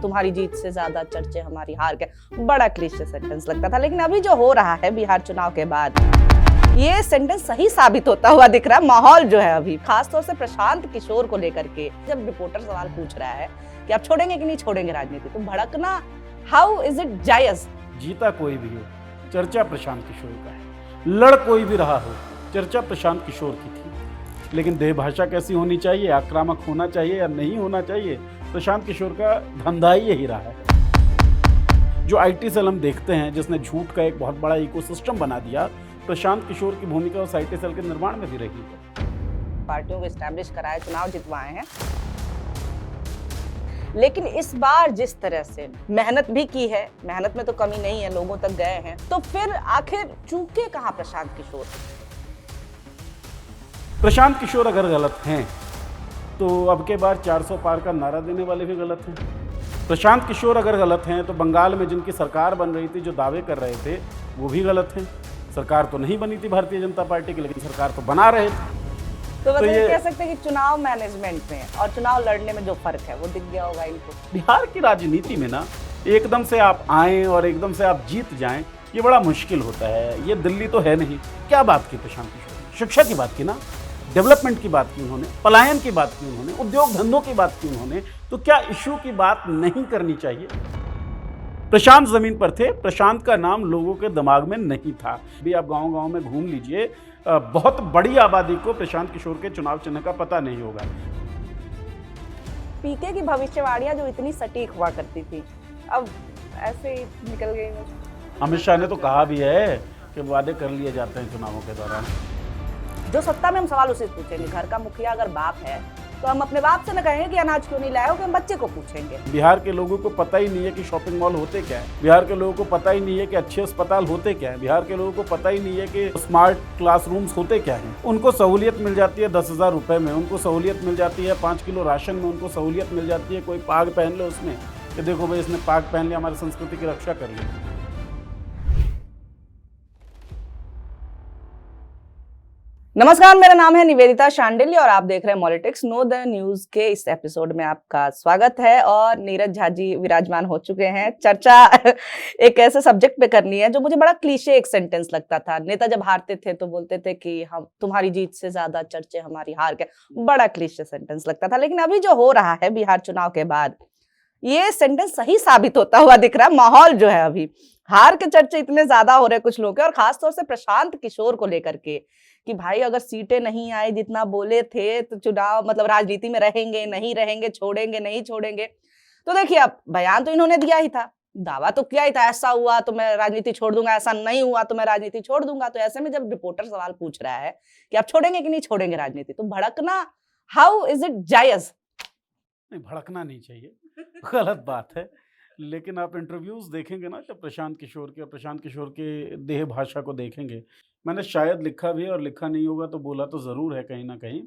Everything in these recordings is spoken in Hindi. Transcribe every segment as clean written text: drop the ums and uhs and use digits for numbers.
तुम्हारी जीत से ज्यादा चर्चे हमारी हार के। बड़ा क्लीशे सेंटेंस लगता था, लेकिन अभी जो हो रहा है बिहार चुनाव के बाद, ये सेंटेंस सही साबित होता हुआ दिख रहा है। माहौल जो है अभी खासतौर से प्रशांत किशोर को लेकर के, जब रिपोर्टर सवाल पूछ रहा है कि आप छोड़ेंगे कि नहीं छोड़ेंगे राजनीति, तो भड़कना, हाउ इज इट जायज? जीता कोई भी हो, चर्चा प्रशांत किशोर का है। लड़ कोई भी रहा हो, चर्चा प्रशांत किशोर की थी। लेकिन देह भाषा कैसी होनी चाहिए, आक्रामक होना चाहिए या नहीं होना चाहिए, प्रशांत किशोर का धंधा ही यही रहा है। जो आईटी सेल हम देखते हैं, जिसने झूठ का एक बहुत बड़ा इकोसिस्टम बना दिया, प्रशांत किशोर की भूमिका उस आईटी सेल के निर्माण में भी रही है। पार्टियों को एस्टैब्लिश कराए, चुनाव जितवाए हैं, लेकिन इस बार जिस तरह से मेहनत भी की है, मेहनत में तो कमी नहीं है, लोगों तक गए हैं, तो फिर आखिर चूके कहां प्रशांत किशोर? प्रशांत किशोर अगर गलत हैं तो अब के बार 400 पार का नारा देने वाले भी गलत हैं। प्रशांत किशोर अगर गलत हैं तो बंगाल में जिनकी सरकार बन रही थी, जो दावे कर रहे थे, वो भी गलत हैं। सरकार तो नहीं बनी थी भारतीय जनता पार्टी की, लेकिन सरकार तो बना रहे थे। तो मतलब कह सकते हैं कि चुनाव मैनेजमेंट में और चुनाव लड़ने में जो फर्क है वो दिख गया होगा इनको। बिहार की राजनीति में ना, एकदम से आप आए और एकदम से आप जीत जाएं, ये बड़ा मुश्किल होता है। ये दिल्ली तो है नहीं। क्या बात की प्रशांत किशोर? शिक्षा की बात की ना, डेवलपमेंट की बात की उन्होंने, पलायन की बात की उन्होंने, उद्योग धंधों की बात की उन्होंने। तो क्या इशू की बात नहीं करनी चाहिए? प्रशांत जमीन पर थे, प्रशांत का नाम लोगों के दिमाग में नहीं था। भी आप गांव-गांव में घूम लीजिए, बहुत बड़ी आबादी को प्रशांत किशोर के चुनाव चिन्ह का पता नहीं होगा। पीके की भविष्यवाणियां जो इतनी सटीक हुआ करती थी, अब ऐसे ही निकल गई। अमित शाह ने तो कहा भी है कि वादे कर लिए जाते हैं चुनावों के दौरान। जो सत्ता में हम सवाल उसे पूछेंगे। घर का मुखिया अगर बाप है तो हम अपने बाप से न कहेंगे कि अनाज क्यों नहीं लाए हो, कि हम बच्चे को पूछेंगे। बिहार के लोगों को पता ही नहीं है कि शॉपिंग मॉल होते क्या है। बिहार के लोगों को पता ही नहीं है कि अच्छे अस्पताल होते क्या है। बिहार के लोगों को पता ही नहीं है कि स्मार्ट क्लासरूम्स होते क्या हैं। उनको सहूलियत मिल जाती है 10,000 रुपए में, उनको सहूलियत मिल जाती है 5 किलो राशन में, उनको सहूलियत मिल जाती है कोई पाग पहन ले उसमें, कि देखो भाई इसने पाग पहन लिया, हमारी संस्कृति की रक्षा कर ली। नमस्कार, मेरा नाम है निवेदिता शांडिल्य और आप देख रहे हैं पॉलिटिक्स नो द न्यूज के इस एपिसोड में आपका स्वागत है। और नीरज झा जी विराजमान हो चुके हैं। चर्चा एक ऐसे सब्जेक्ट पे करनी है जो मुझे बड़ा क्लीशे एक सेंटेंस लगता था। नेता जब हारते थे तो बोलते थे कि हम तुम्हारी जीत से ज्यादा चर्चे हमारी हार के। बड़ा क्लीशे सेंटेंस लगता था, लेकिन अभी जो हो रहा है बिहार चुनाव के बाद, ये सेंटेंस सही साबित होता हुआ दिख रहा है। माहौल जो है अभी, हार के चर्चे इतने ज्यादा हो रहे हैं कुछ लोगों के, और खासतौर से प्रशांत किशोर को लेकर के कि भाई अगर सीटें नहीं आए जितना बोले थे तो चुनाव मतलब राजनीति में रहेंगे नहीं रहेंगे, छोड़ेंगे नहीं छोड़ेंगे। तो देखिए, अब बयान तो इन्होंने दिया ही था, दावा तो किया ही था, ऐसा हुआ तो मैं राजनीति छोड़ दूंगा, ऐसा नहीं हुआ तो मैं राजनीति छोड़ दूंगा। तो ऐसे में जब रिपोर्टर सवाल पूछ रहा है कि आप छोड़ेंगे कि नहीं छोड़ेंगे राजनीति, तो भड़कना, हाउ इज इट जायज? नहीं, भड़कना नहीं चाहिए, गलत बात है। लेकिन आप इंटरव्यूज देखेंगे ना जब प्रशांत किशोर के, और प्रशांत किशोर के देह भाषा को देखेंगे, मैंने शायद लिखा भी और लिखा नहीं होगा तो बोला तो ज़रूर है कहीं ना कहीं,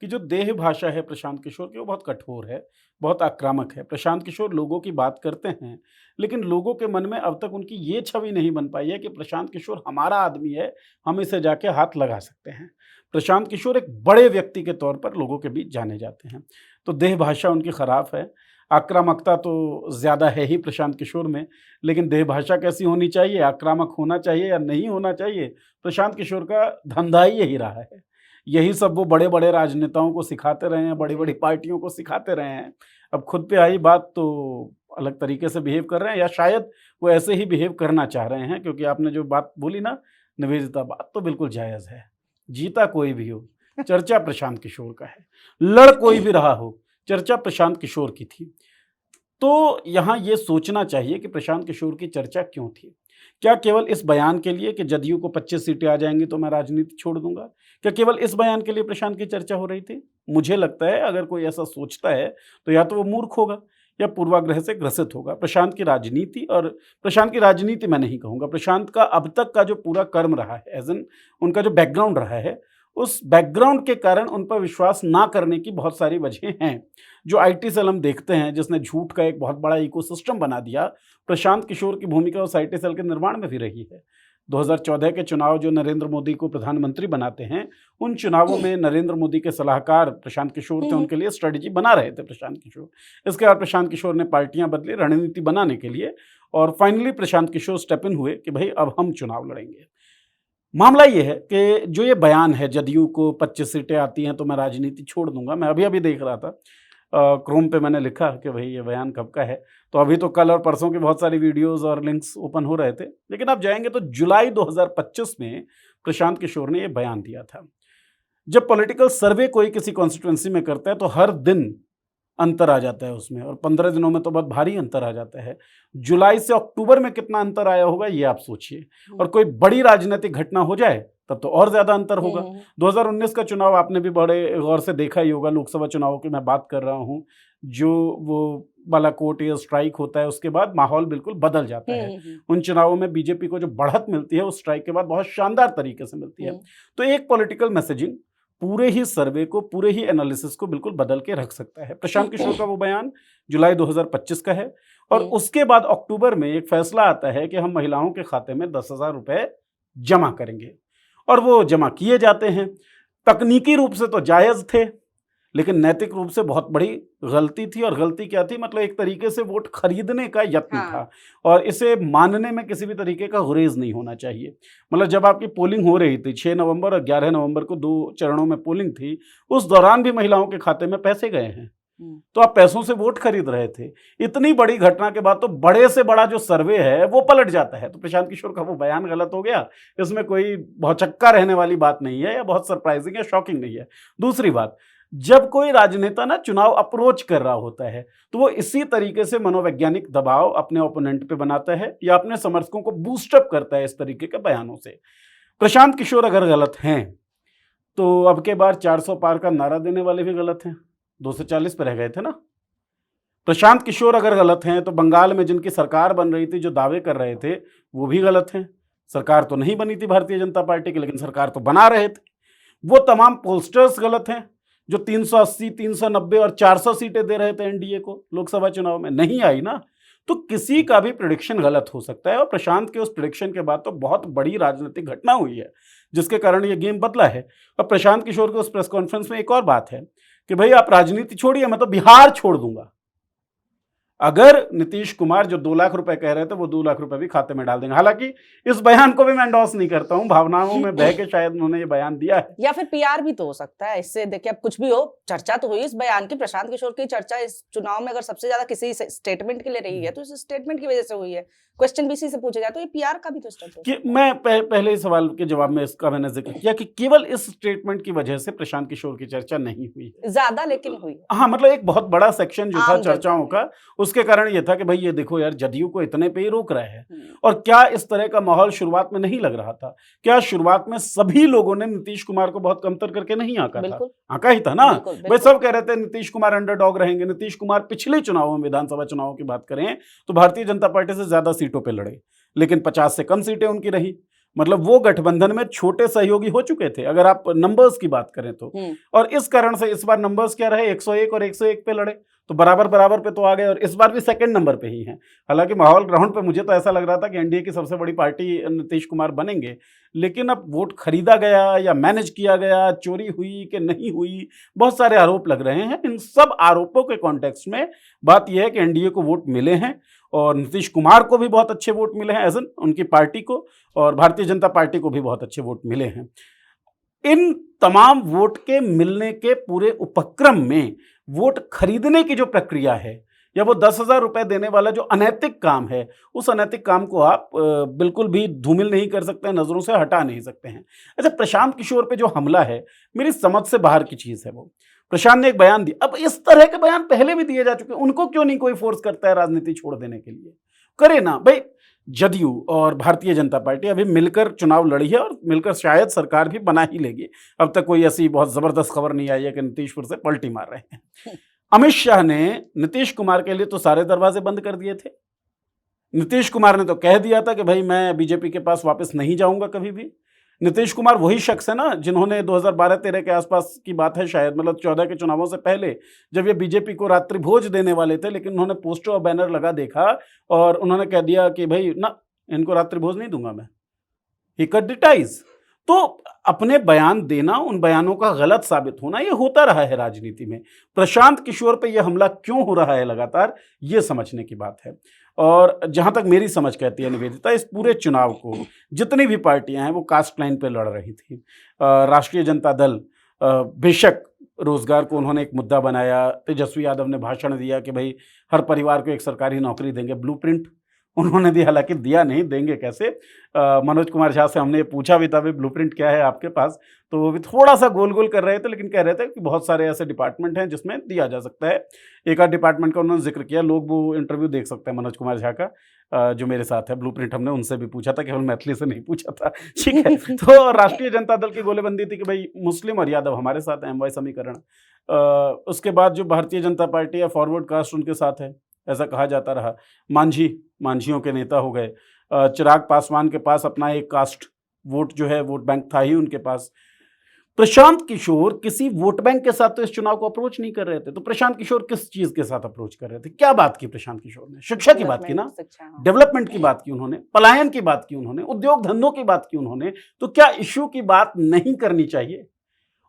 कि जो देह भाषा है प्रशांत किशोर की वो बहुत कठोर है, बहुत आक्रामक है। प्रशांत किशोर लोगों की बात करते हैं, लेकिन लोगों के मन में अब तक उनकी ये छवि नहीं बन पाई है कि प्रशांत किशोर हमारा आदमी है, हम इसे जाके हाथ लगा सकते हैं। प्रशांत किशोर एक बड़े व्यक्ति के तौर पर लोगों के बीच जाने जाते हैं। तो देह भाषा उनकी खराब है, आक्रामकता तो ज़्यादा है ही प्रशांत किशोर में, लेकिन देह भाषा कैसी होनी चाहिए, आक्रामक होना चाहिए या नहीं होना चाहिए, प्रशांत किशोर का धंधा ही यही रहा है। यही सब वो बड़े बड़े राजनेताओं को सिखाते रहे हैं, बड़ी बड़ी पार्टियों को सिखाते रहे हैं। अब खुद पे आई बात तो अलग तरीके से बिहेव कर रहे हैं, या शायद वो ऐसे ही बिहेव करना चाह रहे हैं। क्योंकि आपने जो बात बोली ना निवेदिता, बात तो बिल्कुल जायज़ है। जीता कोई भी हो, चर्चा प्रशांत किशोर का है। लड़ कोई भी रहा हो, चर्चा प्रशांत किशोर की थी। तो यहाँ ये सोचना चाहिए कि प्रशांत किशोर की चर्चा क्यों थी। क्या केवल इस बयान के लिए कि जदयू को 25 सीटें आ जाएंगी तो मैं राजनीति छोड़ दूंगा? क्या केवल इस बयान के लिए प्रशांत की चर्चा हो रही थी? मुझे लगता है अगर कोई ऐसा सोचता है तो या तो वो मूर्ख होगा या पूर्वाग्रह से ग्रसित होगा। प्रशांत की राजनीति, और प्रशांत की राजनीति मैं नहीं कहूँगा, प्रशांत का अब तक का जो पूरा कर्म रहा है, एज इन उनका जो बैकग्राउंड रहा है, उस बैकग्राउंड के कारण उन पर विश्वास ना करने की बहुत सारी वजहें हैं। जो आईटी सेल हम देखते हैं, जिसने झूठ का एक बहुत बड़ा इकोसिस्टम बना दिया, प्रशांत किशोर की भूमिका उस आईटी सेल के निर्माण में भी रही है। 2014 के चुनाव जो नरेंद्र मोदी को प्रधानमंत्री बनाते हैं, उन चुनावों में नरेंद्र मोदी के सलाहकार प्रशांत किशोर थे, उनके लिए स्ट्रेटजी बना रहे थे प्रशांत किशोर। इसके बाद प्रशांत किशोर ने पार्टियां बदली रणनीति बनाने के लिए, और finally Prashant Kishor step in हुए कि भाई अब हम चुनाव लड़ेंगे। मामला ये है कि जो ये बयान है, जदयू को 25 सीटें आती हैं तो मैं राजनीति छोड़ दूंगा, मैं अभी अभी देख रहा था क्रोम पे, मैंने लिखा कि भाई ये बयान कब का है, तो अभी तो कल और परसों की बहुत सारी वीडियोस और लिंक्स ओपन हो रहे थे, लेकिन आप जाएंगे तो जुलाई 2025 में प्रशांत किशोर ने ये बयान दिया था। जब पॉलिटिकल सर्वे कोई किसी कॉन्स्टिट्यूंसी में करता है तो हर दिन अंतर आ जाता है उसमें, और 15 दिनों में तो बहुत भारी अंतर आ जाता है। जुलाई से अक्टूबर में कितना अंतर आया होगा ये आप सोचिए, और कोई बड़ी राजनीतिक घटना हो जाए तब तो और ज्यादा अंतर होगा। 2019 का चुनाव आपने भी बड़े गौर से देखा ही होगा, लोकसभा चुनाव की मैं बात कर रहा हूं, जो वो बालाकोट या स्ट्राइक होता है उसके बाद माहौल बिल्कुल बदल जाता है। उन चुनावों में बीजेपी को जो बढ़त मिलती है उस स्ट्राइक के बाद बहुत शानदार तरीके से मिलती है। तो एक पॉलिटिकल मैसेजिंग पूरे ही सर्वे को, पूरे ही एनालिसिस को बिल्कुल बदल के रख सकता है। प्रशांत किशोर का वो बयान जुलाई 2025 का है, और उसके बाद अक्टूबर में एक फैसला आता है कि हम महिलाओं के खाते में 10,000 रुपए जमा करेंगे, और वो जमा किए जाते हैं। तकनीकी रूप से तो जायज थे, लेकिन नैतिक रूप से बहुत बड़ी गलती थी। और गलती क्या थी, मतलब एक तरीके से वोट खरीदने का यत्न था, और इसे मानने में किसी भी तरीके का गुरेज नहीं होना चाहिए। मतलब जब आपकी पोलिंग हो रही थी 6 नवंबर और 11 नवंबर को 2 चरणों में पोलिंग थी, उस दौरान भी महिलाओं के खाते में पैसे गए हैं, तो आप पैसों से वोट खरीद रहे थे। इतनी बड़ी घटना के बाद तो बड़े से बड़ा जो सर्वे है वो पलट जाता है। तो प्रशांत किशोर का वो बयान गलत हो गया, इसमें कोई भौचक्का रहने वाली बात नहीं है, या बहुत सरप्राइजिंग या शॉकिंग नहीं है। दूसरी बात, जब कोई राजनेता ना चुनाव अप्रोच कर रहा होता है तो वो इसी तरीके से मनोवैज्ञानिक दबाव अपने ओपोनेंट पे बनाता है, या अपने समर्थकों को बूस्टअप करता है इस तरीके के बयानों से। प्रशांत किशोर अगर गलत हैं तो अब के बार 400 पार का नारा देने वाले भी गलत हैं, 240 पे रह गए थे ना। प्रशांत किशोर अगर गलत हैं तो बंगाल में जिनकी सरकार बन रही थी, जो दावे कर रहे थे, वो भी गलत हैं। सरकार तो नहीं बनी थी भारतीय जनता पार्टी की, लेकिन सरकार तो बना रहे थे। वो तमाम पोस्टर्स गलत हैं जो 380, 390 और 400 सीटें दे रहे थे एनडीए को लोकसभा चुनाव में, नहीं आई ना। तो किसी का भी प्रेडिक्शन गलत हो सकता है, और प्रशांत के उस प्रेडिक्शन के बाद तो बहुत बड़ी राजनीतिक घटना हुई है जिसके कारण ये गेम बदला है। और प्रशांत किशोर के उस प्रेस कॉन्फ्रेंस में एक और बात है कि भाई आप राजनीति छोड़िए, मैं तो बिहार छोड़ दूंगा। अगर नीतीश कुमार जो 2 लाख रुपए कह रहे थे वो 2 लाख रुपए भी खाते में डाल देंगे। हालांकि इस बयान को भी मैं एंडोर्स नहीं करता हूं, भावनाओं में बह के शायद उन्होंने ये बयान दिया है, या फिर पीआर भी तो हो सकता है इससे। देखिए अब कुछ भी हो, चर्चा तो हुई इस बयान की, प्रशांत किशोर की चर्चा इस चुनाव में अगर सबसे ज्यादा किसी स्टेटमेंट के लिए रही है तो इस स्टेटमेंट की वजह से हुई है। क्वेश्चन भी इसी से पूछा जाए तो ये पीआर का भी तो स्टेटमेंट कि मैं पहले ही सवाल के जवाब में इसका मैंने जिक्र किया कि केवल इस स्टेटमेंट की वजह से प्रशांत किशोर की चर्चा नहीं हुई ज्यादा, लेकिन हुई। हाँ, मतलब एक बहुत बड़ा सेक्शन जो था आम जनता चर्चाओं का, उसके कारण ये था कि भाई ये देखो यार, जदयू को इतने पे ही रोक रहे हैं। और क्या इस तरह का माहौल शुरुआत में नहीं लग रहा था? क्या शुरुआत में सभी लोगों ने नीतीश कुमार को बहुत कमतर करके नहीं आंका था? आंका ही था ना। भाई सब कह रहे थे नीतीश कुमार अंडरडॉग रहेंगे। नीतीश कुमार पिछले चुनावों में, विधानसभा चुनावों की बात करें तो भारतीय जनता पार्टी से ज्यादा सीटों पर लड़े, लेकिन 50 से कम सीटें उनकी रही। मतलब वो गठबंधन में छोटे सहयोगी हो चुके थे अगर आप नंबर्स की बात करें तो। और इस कारण से इस बार नंबर्स क्या रहे, 101 और 101 पे लड़े, तो बराबर बराबर पे तो आ गए, और इस बार भी सेकंड नंबर पे ही हैं। हालांकि माहौल ग्राउंड पे मुझे तो ऐसा लग रहा था कि एनडीए की सबसे बड़ी पार्टी नीतीश कुमार बनेंगे, लेकिन अब वोट खरीदा गया या मैनेज किया गया, चोरी हुई कि नहीं हुई, बहुत सारे आरोप लग रहे हैं। इन सब आरोपों के कॉन्टेक्स्ट में बात यह है कि एनडीए को वोट मिले हैं, और नीतीश कुमार को भी बहुत अच्छे वोट मिले हैं, एज एन उनकी पार्टी को, और भारतीय जनता पार्टी को भी बहुत अच्छे वोट मिले हैं। इन तमाम वोट के मिलने के पूरे उपक्रम में वोट खरीदने की जो प्रक्रिया है, या वो 10,000 रुपए देने वाला जो अनैतिक काम है, उस अनैतिक काम को आप बिल्कुल भी धूमिल नहीं कर सकते हैं, नजरों से हटा नहीं सकते हैं। अच्छा, प्रशांत किशोर पे जो हमला है, मेरी समझ से बाहर की चीज है। वो प्रशांत ने एक बयान दिया, अब इस तरह के बयान पहले भी दिए जा चुके हैं, उनको क्यों नहीं कोई फोर्स करता है राजनीति छोड़ देने के लिए? करे ना भाई। जदयू और भारतीय जनता पार्टी अभी मिलकर चुनाव लड़ी है, और मिलकर शायद सरकार भी बना ही लेगी। अब तक कोई ऐसी बहुत जबरदस्त खबर नहीं आई है कि नीतीश फिर से पलटी मार रहे हैं। अमित शाह ने नीतीश कुमार के लिए तो सारे दरवाजे बंद कर दिए थे। नीतीश कुमार ने तो कह दिया था कि भाई मैं बीजेपी के पास वापस नहीं जाऊंगा कभी भी। नीतीश कुमार वही शख्स है ना जिन्होंने 2012-13 के आसपास की बात है शायद, मतलब 14 के चुनावों से पहले, जब ये बीजेपी को रात्रि भोज देने वाले थे, लेकिन उन्होंने पोस्टर और बैनर लगा देखा और उन्होंने कह दिया कि भाई ना, इनको रात्रि भोज नहीं दूंगा मैं। ही कट द टाइज। तो अपने बयान देना, उन बयानों का गलत साबित होना, ये होता रहा है राजनीति में। प्रशांत किशोर पे ये हमला क्यों हो रहा है लगातार, ये समझने की बात है। और जहां तक मेरी समझ कहती है निवेदिता, इस पूरे चुनाव को जितनी भी पार्टियां हैं वो कास्ट लाइन पे लड़ रही थी। राष्ट्रीय जनता दल बेशक रोजगार को उन्होंने एक मुद्दा बनाया, तेजस्वी यादव ने भाषण दिया कि भाई हर परिवार को एक सरकारी नौकरी देंगे, ब्लूप्रिंट उन्होंने दिया, हालांकि दिया नहीं, देंगे कैसे। मनोज कुमार झा से हमने पूछा भी था भाई ब्लूप्रिंट क्या है आपके पास, तो वो भी थोड़ा सा गोल गोल कर रहे थे, लेकिन कह रहे थे कि बहुत सारे ऐसे डिपार्टमेंट हैं जिसमें दिया जा सकता है। एक आध डिपार्टमेंट का उन्होंने जिक्र किया, लोग वो इंटरव्यू देख सकते हैं मनोज कुमार झा का, जो मेरे साथ है। ब्लूप्रिंट हमने उनसे भी पूछा था, केवल मैथिली से नहीं पूछा था, ठीक है। तो राष्ट्रीय जनता दल की गोलेबंदी थी कि भाई मुस्लिम और यादव हमारे साथ है, एमवाई समीकरण। उसके बाद जो भारतीय जनता पार्टी है, फॉरवर्ड कास्ट उनके साथ है, ऐसा कहा जाता रहा। मांझियों के नेता हो गए। चिराग पासवान के पास अपना एक कास्ट वोट जो है, वोट बैंक था ही उनके पास। प्रशांत किशोर किसी वोट बैंक के साथ तो इस चुनाव को अप्रोच नहीं कर रहे थे। तो प्रशांत किशोर किस चीज के साथ अप्रोच कर रहे थे? क्या बात की प्रशांत किशोर ने? शिक्षा की बात की ना, डेवलपमेंट की बात की उन्होंने, पलायन की बात की उन्होंने, उद्योग धंधों की बात की उन्होंने। तो क्या इश्यू की बात नहीं करनी चाहिए?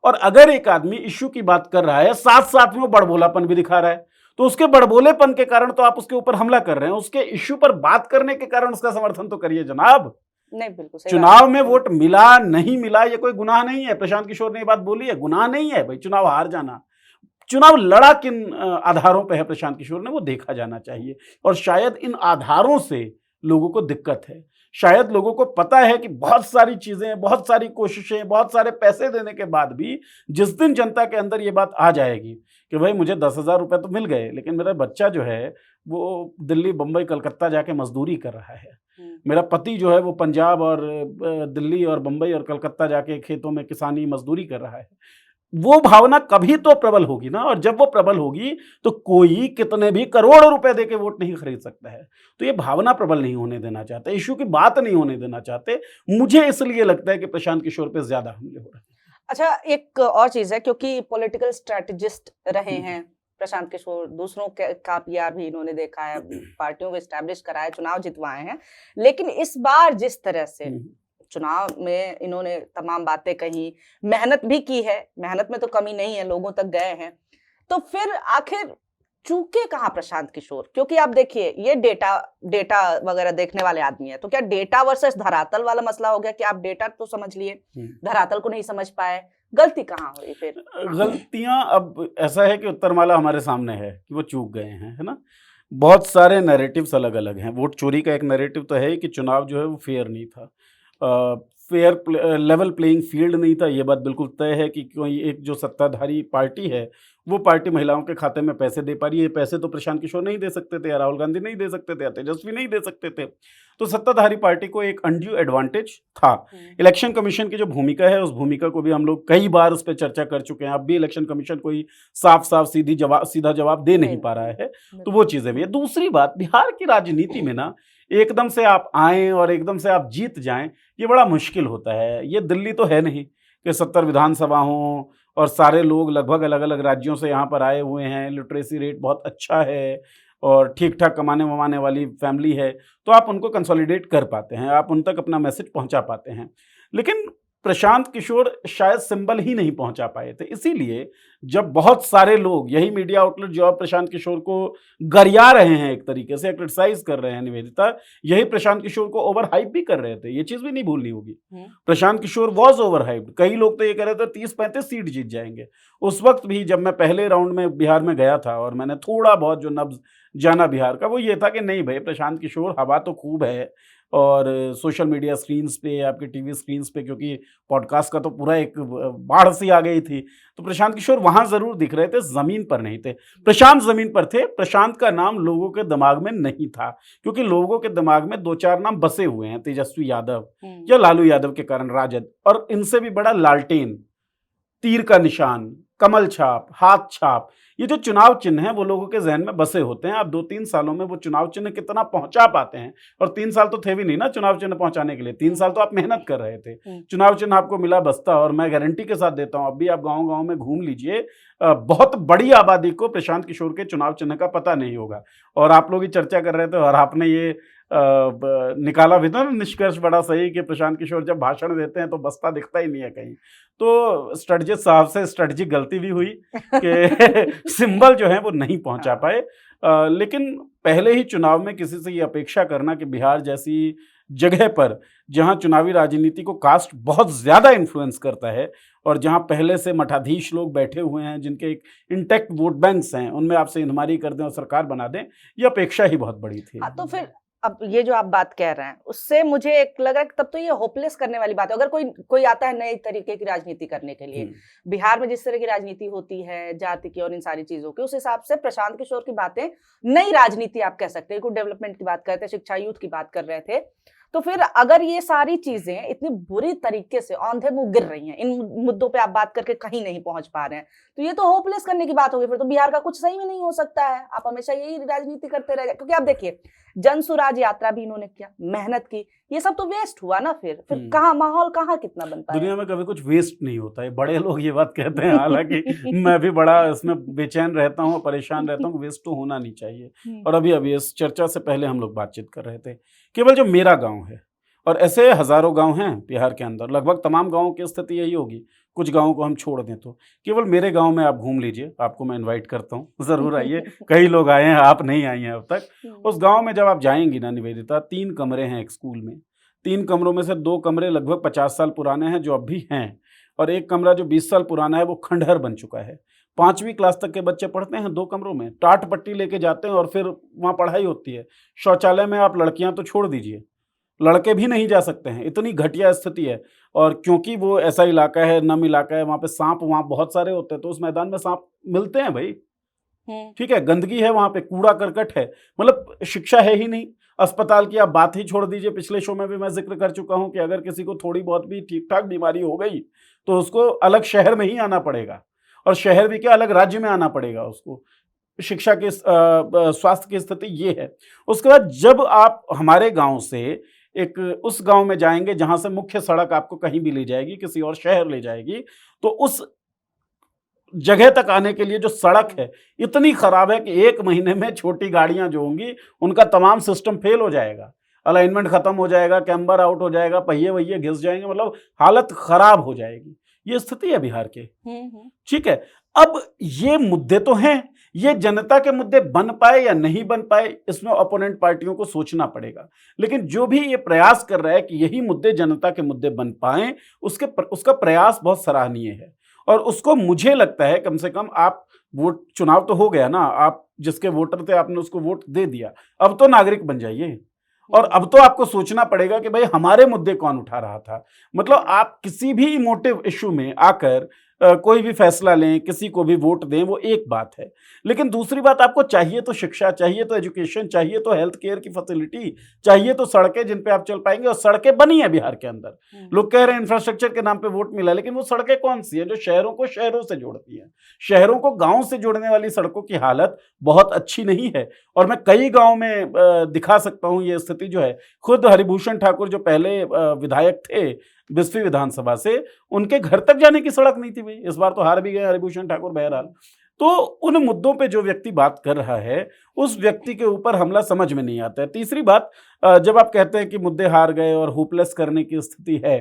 और अगर एक आदमी इश्यू की बात कर रहा है, साथ साथ में वो बड़बोलापन भी दिखा रहा है, तो उसके बड़बोलेपन के कारण तो आप उसके ऊपर हमला कर रहे हैं, उसके इश्यू पर बात करने के कारण उसका समर्थन तो करिए जनाब। नहीं, बिल्कुल सही चुनाव में वोट मिला नहीं मिला ये कोई गुनाह नहीं है। प्रशांत किशोर ने ये बात बोली है, गुनाह नहीं है भाई चुनाव हार जाना। चुनाव लड़ा किन आधारों पे है प्रशांत किशोर ने, वो देखा जाना चाहिए। और शायद इन आधारों से लोगों को दिक्कत है। शायद लोगों को पता है कि बहुत सारी चीजें, बहुत सारी कोशिशें, बहुत सारे पैसे देने के बाद भी जिस दिन जनता के अंदर ये बात आ जाएगी कि भाई मुझे 10,000 रुपए तो मिल गए, लेकिन मेरा बच्चा जो है वो दिल्ली, बंबई, कलकत्ता जाके मजदूरी कर रहा है, मेरा पति जो है वो पंजाब और दिल्ली और बंबई और कलकत्ता जाके खेतों में किसानी मजदूरी कर रहा है, वो भावना कभी तो प्रबल होगी ना। और जब वो प्रबल होगी तो कोई कितने भी करोड़ों रुपए देके वोट नहीं खरीद सकता है। तो ये भावना प्रबल नहीं होने देना चाहते, इश्यू की बात नहीं होने देना चाहते। मुझे इसलिए लगता है कि प्रशांत किशोर पे ज्यादा हमले हो रहे हैं। अच्छा, एक और चीज है, क्योंकि पॉलिटिकल स्ट्रेटेजिस्ट रहे हैं प्रशांत किशोर, दूसरों का पीआर भी इन्होंने देखा है, पार्टियों को एस्टैब्लिश करा है, चुनाव जितवाए हैं। लेकिन इस बार जिस तरह से चुनाव में इन्होंने तमाम बातें कही, मेहनत भी की है, मेहनत में तो कमी नहीं है, लोगों तक गए हैं, तो फिर आखिर चूके कहाँ प्रशांत किशोर? क्योंकि आप देखिए, ये डेटा वगैरह देखने वाले आदमी है, तो क्या डेटा वर्सेस धरातल वाला मसला हो गया कि आप डेटा तो समझ लिए, धरातल को नहीं समझ पाए? गलती कहाँ हुई फिर? गलतियां अब ऐसा है कि उत्तरमाला हमारे सामने है कि वो चूक गए हैं, है ना। बहुत सारे नैरेटिव्स अलग अलग हैं। वोट चोरी का एक नैरेटिव तो है कि चुनाव जो है वो फेयर नहीं था, फेयर लेवल प्लेइंग फील्ड नहीं था। ये बात बिल्कुल तय है कि कोई एक जो सत्ताधारी पार्टी है वो पार्टी महिलाओं के खाते में पैसे दे पा रही है। पैसे तो प्रशांत किशोर नहीं दे सकते थे, या राहुल गांधी नहीं दे सकते थे, या तेजस्वी नहीं दे सकते थे। तो सत्ताधारी पार्टी को एक अनड्यू एडवांटेज था। इलेक्शन कमीशन की जो भूमिका है, उस भूमिका को भी हम लोग कई बार उस पर चर्चा कर चुके हैं। अब भी इलेक्शन कमीशन कोई साफ साफ सीधा जवाब दे नहीं पा रहा है, तो वो चीजें भी है। दूसरी बात, बिहार की राजनीति में ना एकदम से आप आए और एकदम से आप जीत जाएं, ये बड़ा मुश्किल होता है। ये दिल्ली तो है नहीं कि 70 विधानसभा हों और सारे लोग लगभग अलग अलग राज्यों से यहाँ पर आए हुए हैं, लिटरेसी रेट बहुत अच्छा है और ठीक ठाक कमाने वमाने वाली फैमिली है, तो आप उनको कंसोलिडेट कर पाते हैं, आप उन तक अपना मैसेज पहुँचा पाते हैं। लेकिन प्रशांत किशोर शायद सिंबल ही नहीं पहुंचा पाए थे। इसीलिए जब बहुत सारे लोग, यही मीडिया आउटलेट जो अब प्रशांत किशोर को गरिया रहे हैं, एक तरीके से क्रिटिसाइज कर रहे हैं निवेदिता, यही प्रशांत किशोर को ओवर हाइप भी कर रहे थे। ये चीज भी नहीं भूलनी होगी, Prashant Kishor was over hyped. कई लोग तो ये कह रहे थे 30-35 सीट जीत जाएंगे। उस वक्त भी जब मैं पहले राउंड में बिहार में गया था और मैंने थोड़ा बहुत जो नब्ज जाना बिहार का, वो ये था कि नहीं भाई, प्रशांत किशोर हवा तो खूब है, और सोशल मीडिया स्क्रीन्स पे, आपके टीवी स्क्रीन्स पे, क्योंकि पॉडकास्ट का तो पूरा एक बाढ़ सी आ गई थी, तो प्रशांत किशोर वहां जरूर दिख रहे थे, जमीन पर नहीं थे। प्रशांत जमीन पर थे, प्रशांत का नाम लोगों के दिमाग में नहीं था, क्योंकि लोगों के दिमाग में 2-4 नाम बसे हुए हैं, तेजस्वी यादव या लालू यादव के कारण राजद, और इनसे भी बड़ा लालटेन, तीर का निशान, कमल छाप, हाथ छाप, ये जो चुनाव चिन्ह है वो लोगों के जहन में बसे होते हैं। आप 2-3 सालों में वो चुनाव चिन्ह कितना पहुंचा पाते हैं, और 3 साल तो थे भी नहीं ना चुनाव चिन्ह पहुंचाने के लिए, 3 साल तो आप मेहनत कर रहे थे। चुनाव चिन्ह आपको मिला बस्ता, और मैं गारंटी के साथ देता हूं, अब भी आप गाँव गाँव में घूम लीजिए, बहुत बड़ी आबादी को प्रशांत किशोर के चुनाव चिन्ह का पता नहीं होगा। और आप लोग ही चर्चा कर रहे थे, और आपने ये निकाला भी था ना निष्कर्ष बड़ा सही कि प्रशांत किशोर जब भाषण देते हैं तो बस्ता दिखता ही नहीं है कहीं। तो स्ट्रेटजिस्ट साहब से स्ट्रेटजिक गलती भी हुई कि सिंबल जो है वो नहीं पहुंचा पाए। लेकिन पहले ही चुनाव में किसी से ये अपेक्षा करना कि बिहार जैसी जगह पर जहां चुनावी राजनीति को कास्ट बहुत ज्यादा इन्फ्लुएंस करता है और जहां पहले से मठाधीश लोग बैठे हुए हैं जिनके एक इंटैक्ट वोट बैंक्स हैं, उनमें आपसे इनमारी कर दें और सरकार बना दें, ये अपेक्षा ही बहुत बड़ी थी। हाँ, तो फिर अब ये जो आप बात कह रहे हैं उससे मुझे एक लगा कि तब तो ये होपलेस करने वाली बात है। अगर कोई आता है नए तरीके की राजनीति करने के लिए, बिहार में जिस तरह की राजनीति होती है जाति की और इन सारी चीजों की, उस हिसाब से प्रशांत किशोर की बातें नई राजनीति आप कह सकते हैं, कोई डेवलपमेंट की बात करते हैं, शिक्षा यूथ की बात कर रहे थे। तो फिर अगर ये सारी चीजें इतनी बुरी तरीके से औंधे मुंह गिर रही हैं, इन मुद्दों पे आप बात करके कहीं नहीं पहुंच पा रहे हैं, तो ये तो होपलेस करने की बात होगी। फिर तो बिहार का कुछ सही में नहीं हो सकता है, आप हमेशा यही राजनीति करते रह। क्योंकि आप देखिए जन सुराज यात्रा भी इन्होंने किया, मेहनत की, ये सब तो वेस्ट हुआ ना। फिर कहाँ माहौल कहाँ कितना बनता है। दुनिया में कभी कुछ वेस्ट नहीं होता है, बड़े लोग ये बात कहते हैं, हालांकि मैं भी बड़ा इसमें बेचैन रहता हूँ, परेशान रहता हूँ, वेस्ट तो होना नहीं चाहिए। और अभी इस चर्चा से पहले हम लोग बातचीत कर रहे थे, केवल जो मेरा गाँव है और ऐसे हजारों गांव हैं बिहार के अंदर, लगभग तमाम गांवों की स्थिति यही होगी, कुछ गांवों को हम छोड़ दें तो केवल मेरे गांव में आप घूम लीजिए, आपको मैं इनवाइट करता हूं, जरूर आइए। कई लोग आए हैं, आप नहीं आई हैं अब तक। उस गांव में जब आप जाएंगी ना निवेदिता, 3 कमरे हैं एक स्कूल में, 3 कमरों में से 2 कमरे लगभग 50 साल पुराने हैं जो अब भी हैं, और एक कमरा जो 20 साल पुराना है वो खंडहर बन चुका है। 5वीं क्लास तक के बच्चे पढ़ते हैं 2 कमरों में, टाट पट्टी लेके जाते हैं और फिर वहाँ पढ़ाई होती है। शौचालय में आप लड़कियां तो छोड़ दीजिए, लड़के भी नहीं जा सकते हैं, इतनी घटिया स्थिति है। और क्योंकि वो ऐसा इलाका है, नम इलाका है, वहाँ पे सांप वहाँ बहुत सारे होते हैं, तो उस मैदान में सांप मिलते हैं भाई, ठीक है। गंदगी है वहाँ पे, कूड़ा करकट है, मतलब शिक्षा है ही नहीं। अस्पताल की आप बात ही छोड़ दीजिए, पिछले शो में भी मैं जिक्र कर चुका हूँ कि अगर किसी को थोड़ी बहुत भी ठीक ठाक बीमारी हो गई तो उसको अलग शहर में ही आना पड़ेगा, और शहर भी क्या, अलग राज्य में आना पड़ेगा उसको। शिक्षा की स्वास्थ्य की स्थिति ये है। उसके बाद जब आप हमारे गांव से एक उस गांव में जाएंगे जहां से मुख्य सड़क आपको कहीं भी ले जाएगी, किसी और शहर ले जाएगी, तो उस जगह तक आने के लिए जो सड़क है इतनी खराब है कि 1 महीने में छोटी गाड़ियां जो होंगी उनका तमाम सिस्टम फेल हो जाएगा, अलाइनमेंट खत्म हो जाएगा, कैम्बर आउट हो जाएगा, पहिए वहिए घिस जाएंगे, मतलब हालत खराब हो जाएगी। ये स्थिति है बिहार की, ठीक है। अब ये मुद्दे तो हैं, ये जनता के मुद्दे बन पाए या नहीं बन पाए इसमें ओपोनेंट पार्टियों को सोचना पड़ेगा। लेकिन जो भी ये प्रयास कर रहा है कि यही मुद्दे जनता के मुद्दे बन पाए, उसका प्रयास बहुत सराहनीय है। और उसको मुझे लगता है कम से कम आप वोट, चुनाव तो हो गया ना, आप जिसके वोटर थे आपने उसको वोट दे दिया, अब तो नागरिक बन जाइए। और अब तो आपको सोचना पड़ेगा कि भाई हमारे मुद्दे कौन उठा रहा था। मतलब आप किसी भी इमोटिव इशू में आकर कोई भी फैसला लें, किसी को भी वोट दें, वो एक बात है। लेकिन दूसरी बात, आपको चाहिए तो शिक्षा, चाहिए तो एजुकेशन, चाहिए तो हेल्थ केयर की फैसिलिटी, चाहिए तो सड़कें जिन पे आप चल पाएंगे, और सड़कें बनी है बिहार के अंदर। लोग कह रहे हैं इंफ्रास्ट्रक्चर के नाम पे वोट मिला, लेकिन वो सड़कें कौन सी है जो शहरों को शहरों से जोड़ती हैं? शहरों को गाँव से जोड़ने वाली सड़कों की हालत बहुत अच्छी नहीं है। और मैं कई गाँव में दिखा सकता हूँ ये स्थिति जो है। खुद हरिभूषण ठाकुर जो पहले विधायक थे 20वीं विधानसभा से, उनके घर तक जाने की सड़क नहीं थी भाई। इस बार तो हार भी गए हरिभूषण ठाकुर, बहरहाल। तो उन मुद्दों पे जो व्यक्ति बात कर रहा है उस व्यक्ति के ऊपर हमला समझ में नहीं आता है। तीसरी बात, जब आप कहते हैं कि मुद्दे हार गए और होपलेस करने की स्थिति है,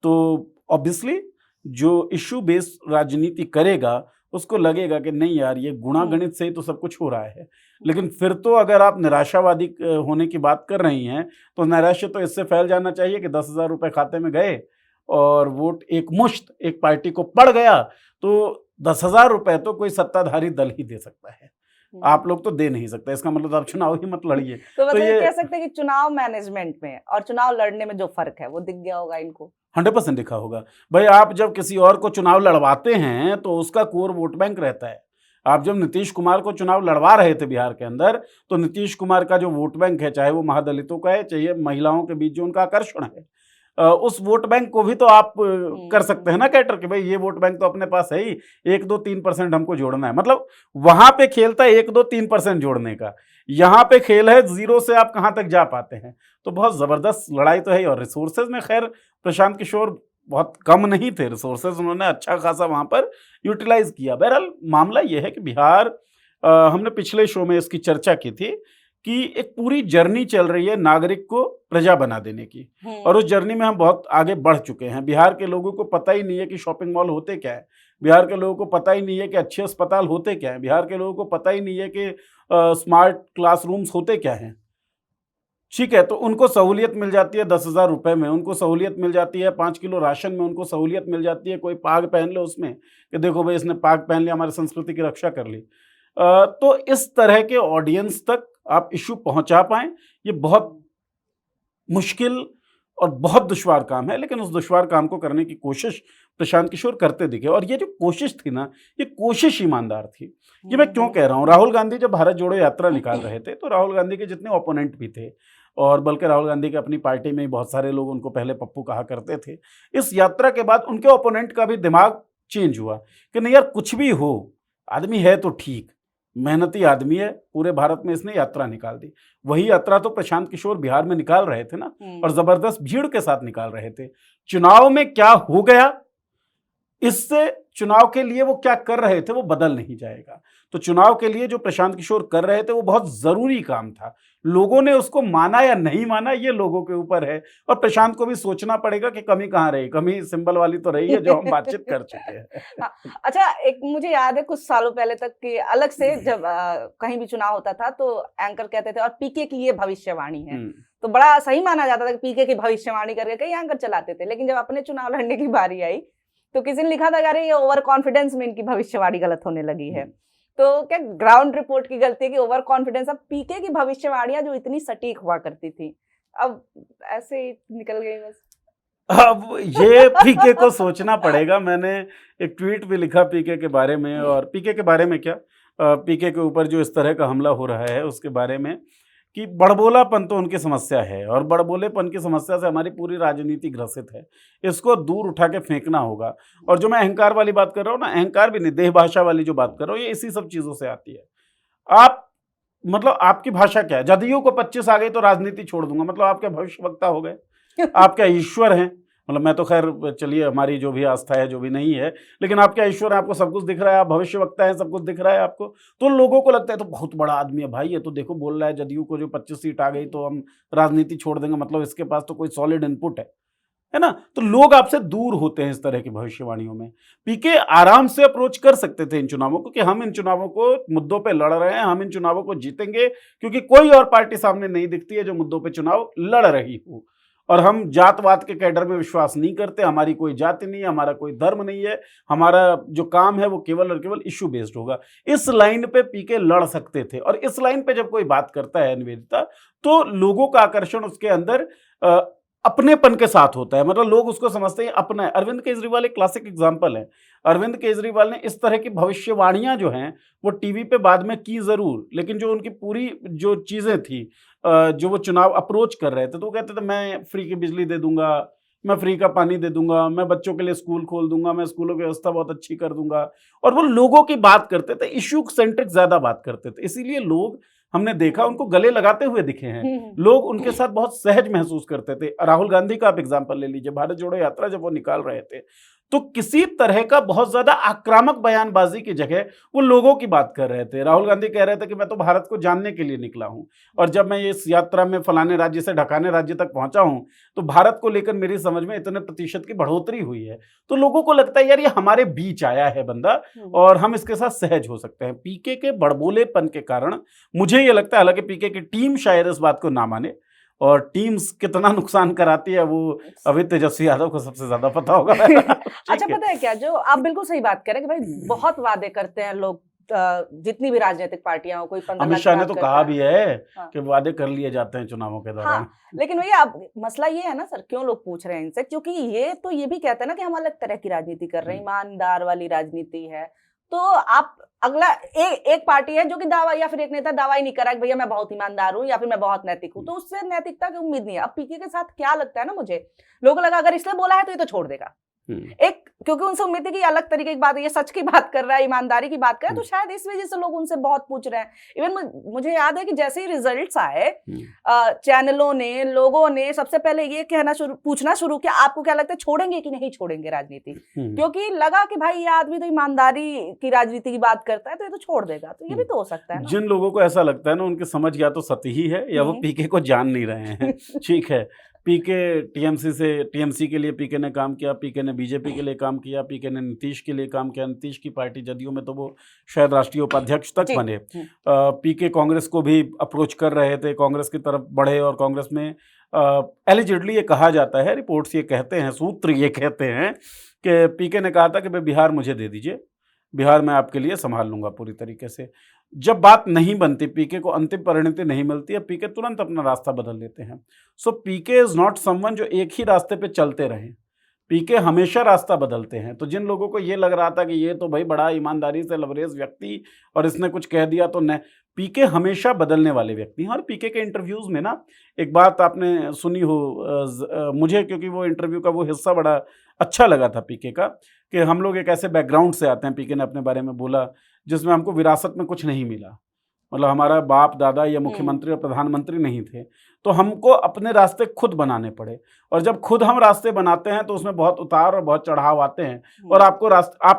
तो ऑब्वियसली जो इश्यू बेस्ड राजनीति करेगा उसको लगेगा कि नहीं यार, ये गुणागणित से ही तो सब कुछ हो रहा है। लेकिन फिर तो अगर आप निराशावादी होने की बात कर रही हैं, तो नैराश्य तो इससे फैल जाना चाहिए कि 10,000 रुपए खाते में गए और वोट एक मुश्त एक पार्टी को पड़ गया, तो 10,000 रुपए तो कोई सत्ताधारी दल ही दे सकता है, आप लोग तो दे नहीं सकते। इसका मतलब आप चुनाव ही मत लड़िए। तो मतलब ये कह सकते हैं कि चुनाव मैनेजमेंट में और चुनाव लड़ने में जो फर्क है वो दिख गया होगा इनको। 100% दिखा होगा भाई। आप जब किसी और को चुनाव लड़वाते हैं तो उसका कोर वोट बैंक रहता है। आप जब नीतीश कुमार को चुनाव लड़वा रहे थे बिहार के अंदर, तो नीतीश कुमार का जो वोट बैंक है, चाहे वो महादलितों का है, चाहे महिलाओं के बीच जो उनका आकर्षण है, उस वोट बैंक को भी तो आप कर सकते हैं ना कैटर कि भाई ये वोट बैंक तो अपने पास है ही, 1-2-3% हमको जोड़ना है। मतलब वहां पे खेलता है 1-2-3% जोड़ने का, यहाँ पे खेल है 0 से आप कहाँ तक जा पाते हैं। तो बहुत जबरदस्त लड़ाई तो है। और रिसोर्सेज में खैर प्रशांत किशोर बहुत कम नहीं थे, रिसोर्सेज उन्होंने अच्छा खासा वहां पर यूटिलाइज किया। बहरहाल मामला यह है कि बिहार, हमने पिछले शो में इसकी चर्चा की थी कि एक पूरी जर्नी चल रही है नागरिक को प्रजा बना देने की, और उस जर्नी में हम बहुत आगे बढ़ चुके हैं। बिहार के लोगों को पता ही नहीं है कि शॉपिंग मॉल होते क्या है, बिहार के लोगों को पता ही नहीं है कि अच्छे अस्पताल होते क्या है, बिहार के लोगों को पता ही नहीं है कि स्मार्ट क्लासरूम्स होते क्या हैं। ठीक है, तो उनको सहूलियत मिल जाती है 10,000 रुपए में, उनको सहूलियत मिल जाती है 5 किलो राशन में, उनको सहूलियत मिल जाती है कोई पाग पहन लो उसमें कि देखो भाई इसने पाग पहन लिया, हमारी संस्कृति की रक्षा कर ली। तो इस तरह के ऑडियंस तक आप इशू पहुंचा पाएं, ये बहुत मुश्किल और बहुत दुश्वार काम है, लेकिन उस दुश्वार काम को करने की कोशिश प्रशांत किशोर करते दिखे। और ये जो कोशिश थी ना, ये कोशिश ईमानदार थी। ये मैं क्यों कह रहा हूँ, राहुल गांधी जब भारत जोड़ो यात्रा निकाल रहे थे तो राहुल गांधी के जितने ओपोनेंट भी थे, और बल्कि राहुल गांधी की अपनी पार्टी में ही बहुत सारे लोग उनको पहले पप्पू कहा करते थे, इस यात्रा के बाद उनके ओपोनेंट का भी दिमाग चेंज हुआ कि नहीं यार, कुछ भी हो, आदमी है तो ठीक, मेहनती आदमी है, पूरे भारत में इसने यात्रा निकाल दी। वही यात्रा तो प्रशांत किशोर बिहार में निकाल रहे थे ना, और जबरदस्त भीड़ के साथ निकाल रहे थे। चुनाव में क्या हो गया, इससे चुनाव के लिए वो क्या कर रहे थे वो बदल नहीं जाएगा। तो चुनाव के लिए जो प्रशांत किशोर कर रहे थे वो बहुत जरूरी काम था। लोगों ने उसको माना या नहीं माना ये लोगों के ऊपर है, और प्रशांत को भी सोचना पड़ेगा कि कमी कहाँ रही। कमी सिंबल वाली तो रही है जो हम बातचीत कर चुके हैं। हाँ, अच्छा, एक मुझे याद है कुछ सालों पहले तक कि अलग से जब कहीं भी चुनाव होता था तो एंकर कहते थे और पीके की ये भविष्यवाणी है, तो बड़ा सही माना जाता था कि पीके की भविष्यवाणी करके कई एंकर चलाते थे। लेकिन जब अपने चुनाव लड़ने की बारी आई तो किसी ने लिखा था अरे ये ओवर कॉन्फिडेंस में इनकी भविष्यवाणी गलत होने लगी है। तो क्या ग्राउंड रिपोर्ट की गलती है कि ओवर कॉन्फिडेंस? अब पीके की भविष्यवाणियां जो इतनी सटीक हुआ करती थी अब ऐसे ही निकल गई बस। अब ये पीके को सोचना पड़ेगा। मैंने एक ट्वीट भी लिखा पीके के बारे में, और पीके के बारे में क्या, पीके के ऊपर जो इस तरह का हमला हो रहा है उसके बारे में, कि बड़बोलापन तो उनकी समस्या है, और बड़बोलेपन की समस्या से हमारी पूरी राजनीति ग्रसित है। इसको दूर उठा के फेंकना होगा। और जो मैं अहंकार वाली बात कर रहा हूँ ना, अहंकार भी नहीं, देह भाषा वाली जो बात कर रहा हूँ, ये इसी सब चीज़ों से आती है। आप मतलब आपकी भाषा क्या है, जदयू को 25 आ गई तो राजनीति छोड़ दूंगा, मतलब आप क्या भविष्यवक्ता हो गए? आप क्या ईश्वर हैं? मतलब मैं तो खैर चलिए, हमारी जो भी आस्था है जो भी नहीं है, लेकिन आप क्या ईश्वर है? आपको सब कुछ दिख रहा है, आप भविष्यवक्ता हैं, सब कुछ दिख रहा है आपको। तो लोगों को लगता है तो बहुत बड़ा आदमी है भाई, ये तो देखो बोल रहा है जदयू को जो 25 सीट आ गई तो हम राजनीति छोड़ देंगे, मतलब इसके पास तो कोई सॉलिड इनपुट है ना। तो लोग आपसे दूर होते हैं इस तरह की भविष्यवाणियों में। पीके आराम से अप्रोच कर सकते थे इन चुनावों को कि हम इन चुनावों को मुद्दों पे लड़ रहे हैं, हम इन चुनावों को जीतेंगे, क्योंकि कोई और पार्टी सामने नहीं दिखती है जो मुद्दों पे चुनाव लड़ रही हो। और हम जातवाद के कैडर में विश्वास नहीं करते, हमारी कोई जाति नहीं है, हमारा कोई धर्म नहीं है, हमारा जो काम है वो केवल और केवल इश्यू बेस्ड होगा। इस लाइन पे पीके लड़ सकते थे, और इस लाइन पे जब कोई बात करता है निवेदिता, तो लोगों का आकर्षण उसके अंदर अपनेपन के साथ होता है, मतलब लोग उसको समझते हैं अपना है। अरविंद केजरीवाल एक क्लासिक एग्जांपल है। अरविंद केजरीवाल ने इस तरह की भविष्यवाणियां जो हैं वो टीवी पे बाद में की जरूर, लेकिन जो उनकी पूरी जो चीजें थी, जो वो चुनाव अप्रोच कर रहे थे, तो वो कहते थे मैं फ्री की बिजली दे दूंगा, मैं फ्री का पानी दे दूंगा, मैं बच्चों के लिए स्कूल खोल दूंगा, मैं स्कूलों की व्यवस्था बहुत अच्छी कर दूंगा। और वो लोगों की बात करते थे, इश्यू सेंट्रिक ज्यादा बात करते थे, इसीलिए लोग, हमने देखा, उनको गले लगाते हुए दिखे हैं। लोग उनके साथ बहुत सहज महसूस करते थे। राहुल गांधी का आप एग्जाम्पल ले लीजिए, भारत जोड़ो यात्रा जब वो निकाल रहे थे तो किसी तरह का बहुत ज्यादा आक्रामक बयानबाजी की जगह वो लोगों की बात कर रहे थे। राहुल गांधी कह रहे थे कि मैं तो भारत को जानने के लिए निकला हूं, और जब मैं इस यात्रा में फलाने राज्य से ढकाने राज्य तक पहुंचा हूं तो भारत को लेकर मेरी समझ में इतने प्रतिशत की बढ़ोतरी हुई है। तो लोगों को लगता है यार ये हमारे बीच आया है बंदा, और हम इसके साथ सहज हो सकते हैं। पीके के बड़बोलेपन के कारण मुझे ये लगता है, हालांकि पीके की टीम शायद इस बात को ना माने, और टीम्स कितना नुकसान कराती है वो अभी तेजस्वी यादव को सबसे ज्यादा पता होगा। अच्छा, पता है क्या, जो आप बिल्कुल सही बात कर रहे हैं कि भाई बहुत वादे करते हैं लोग, जितनी भी राजनीतिक पार्टियां हो, कोई 15 अमित शाह ने तो कहा भी है हाँ। कि वादे कर लिए जाते हैं चुनावों के दौरान। हाँ, लेकिन भैया अब मसला ये है ना सर, क्यों लोग पूछ रहे हैं इनसे, क्योंकि ये भी कहते हैं ना कि हम अलग तरह की राजनीति कर रहे हैं, ईमानदार वाली राजनीति है। तो आप अगला एक पार्टी है जो कि दावा, या फिर एक नेता दावा ही नहीं करा कि भैया मैं बहुत ईमानदार हूं या फिर मैं बहुत नैतिक हूं, तो उससे नैतिकता की उम्मीद नहीं है। अब पीके के साथ क्या लगता है ना मुझे, लोगों को लगा अगर इसने बोला है तो ये तो छोड़ देगा, एक, क्योंकि उनसे उम्मीद थी कि अलग तरीके की बात है, ये सच की बात कर रहा है, ईमानदारी की बात कर रहा है, तो शायद इस वजह से लोग उनसे बहुत पूछ रहे हैं। इवन मुझे याद है कि जैसे ही रिजल्ट्स आए, चैनलों ने, लोगों ने सबसे पहले ये पूछना शुरू किया, आपको क्या लगता है छोड़ेंगे कि नहीं छोड़ेंगे राजनीति? क्योंकि लगा कि भाई ये आदमी तो ईमानदारी की राजनीति की बात करता है, तो ये तो छोड़ देगा। तो ये भी तो हो सकता है ना। जिन लोगों को ऐसा लगता है ना, उनकी समझ या तो सतही है या वो पीके को जान नहीं रहे हैं। ठीक है, पीके टीएमसी के लिए पीके ने काम किया, पीके ने बीजेपी के लिए काम किया, पीके ने नीतीश के लिए काम किया, नीतीश की पार्टी जदयू में तो वो शायद राष्ट्रीय उपाध्यक्ष तक बने। पीके कांग्रेस को भी अप्रोच कर रहे थे, कांग्रेस की तरफ बढ़े, और कांग्रेस में एलिजिडली ये कहा जाता है, रिपोर्ट्स ये कहते हैं, सूत्र ये कहते हैं कि पीके ने कहा था कि भाई बिहार मुझे दे दीजिए, बिहार मैं आपके लिए संभाल लूंगा पूरी तरीके से। जब बात नहीं बनती, पीके को अंतिम परिणति नहीं मिलती है, पीके तुरंत अपना रास्ता बदल लेते हैं। सो पीके इज नॉट समवन जो एक ही रास्ते पे चलते रहें, पीके हमेशा रास्ता बदलते हैं। तो जिन लोगों को ये लग रहा था कि ये तो भाई बड़ा ईमानदारी से लबरेज व्यक्ति और इसने कुछ कह दिया तो न, पीके हमेशा बदलने वाले व्यक्ति हैं। और पीके के इंटरव्यूज में ना एक बात आपने सुनी हो, मुझे क्योंकि वो इंटरव्यू का वो हिस्सा बड़ा अच्छा लगा था पीके का, कि हम लोग एक ऐसे बैकग्राउंड से आते हैं, पीके ने अपने बारे में बोला, जिसमें हमको विरासत में कुछ नहीं मिला। मतलब हमारा बाप दादा या मुख्यमंत्री और प्रधानमंत्री नहीं थे, तो हमको अपने रास्ते खुद बनाने पड़े। और जब खुद हम रास्ते बनाते हैं तो उसमें बहुत उतार और बहुत चढ़ाव आते हैं। और आपको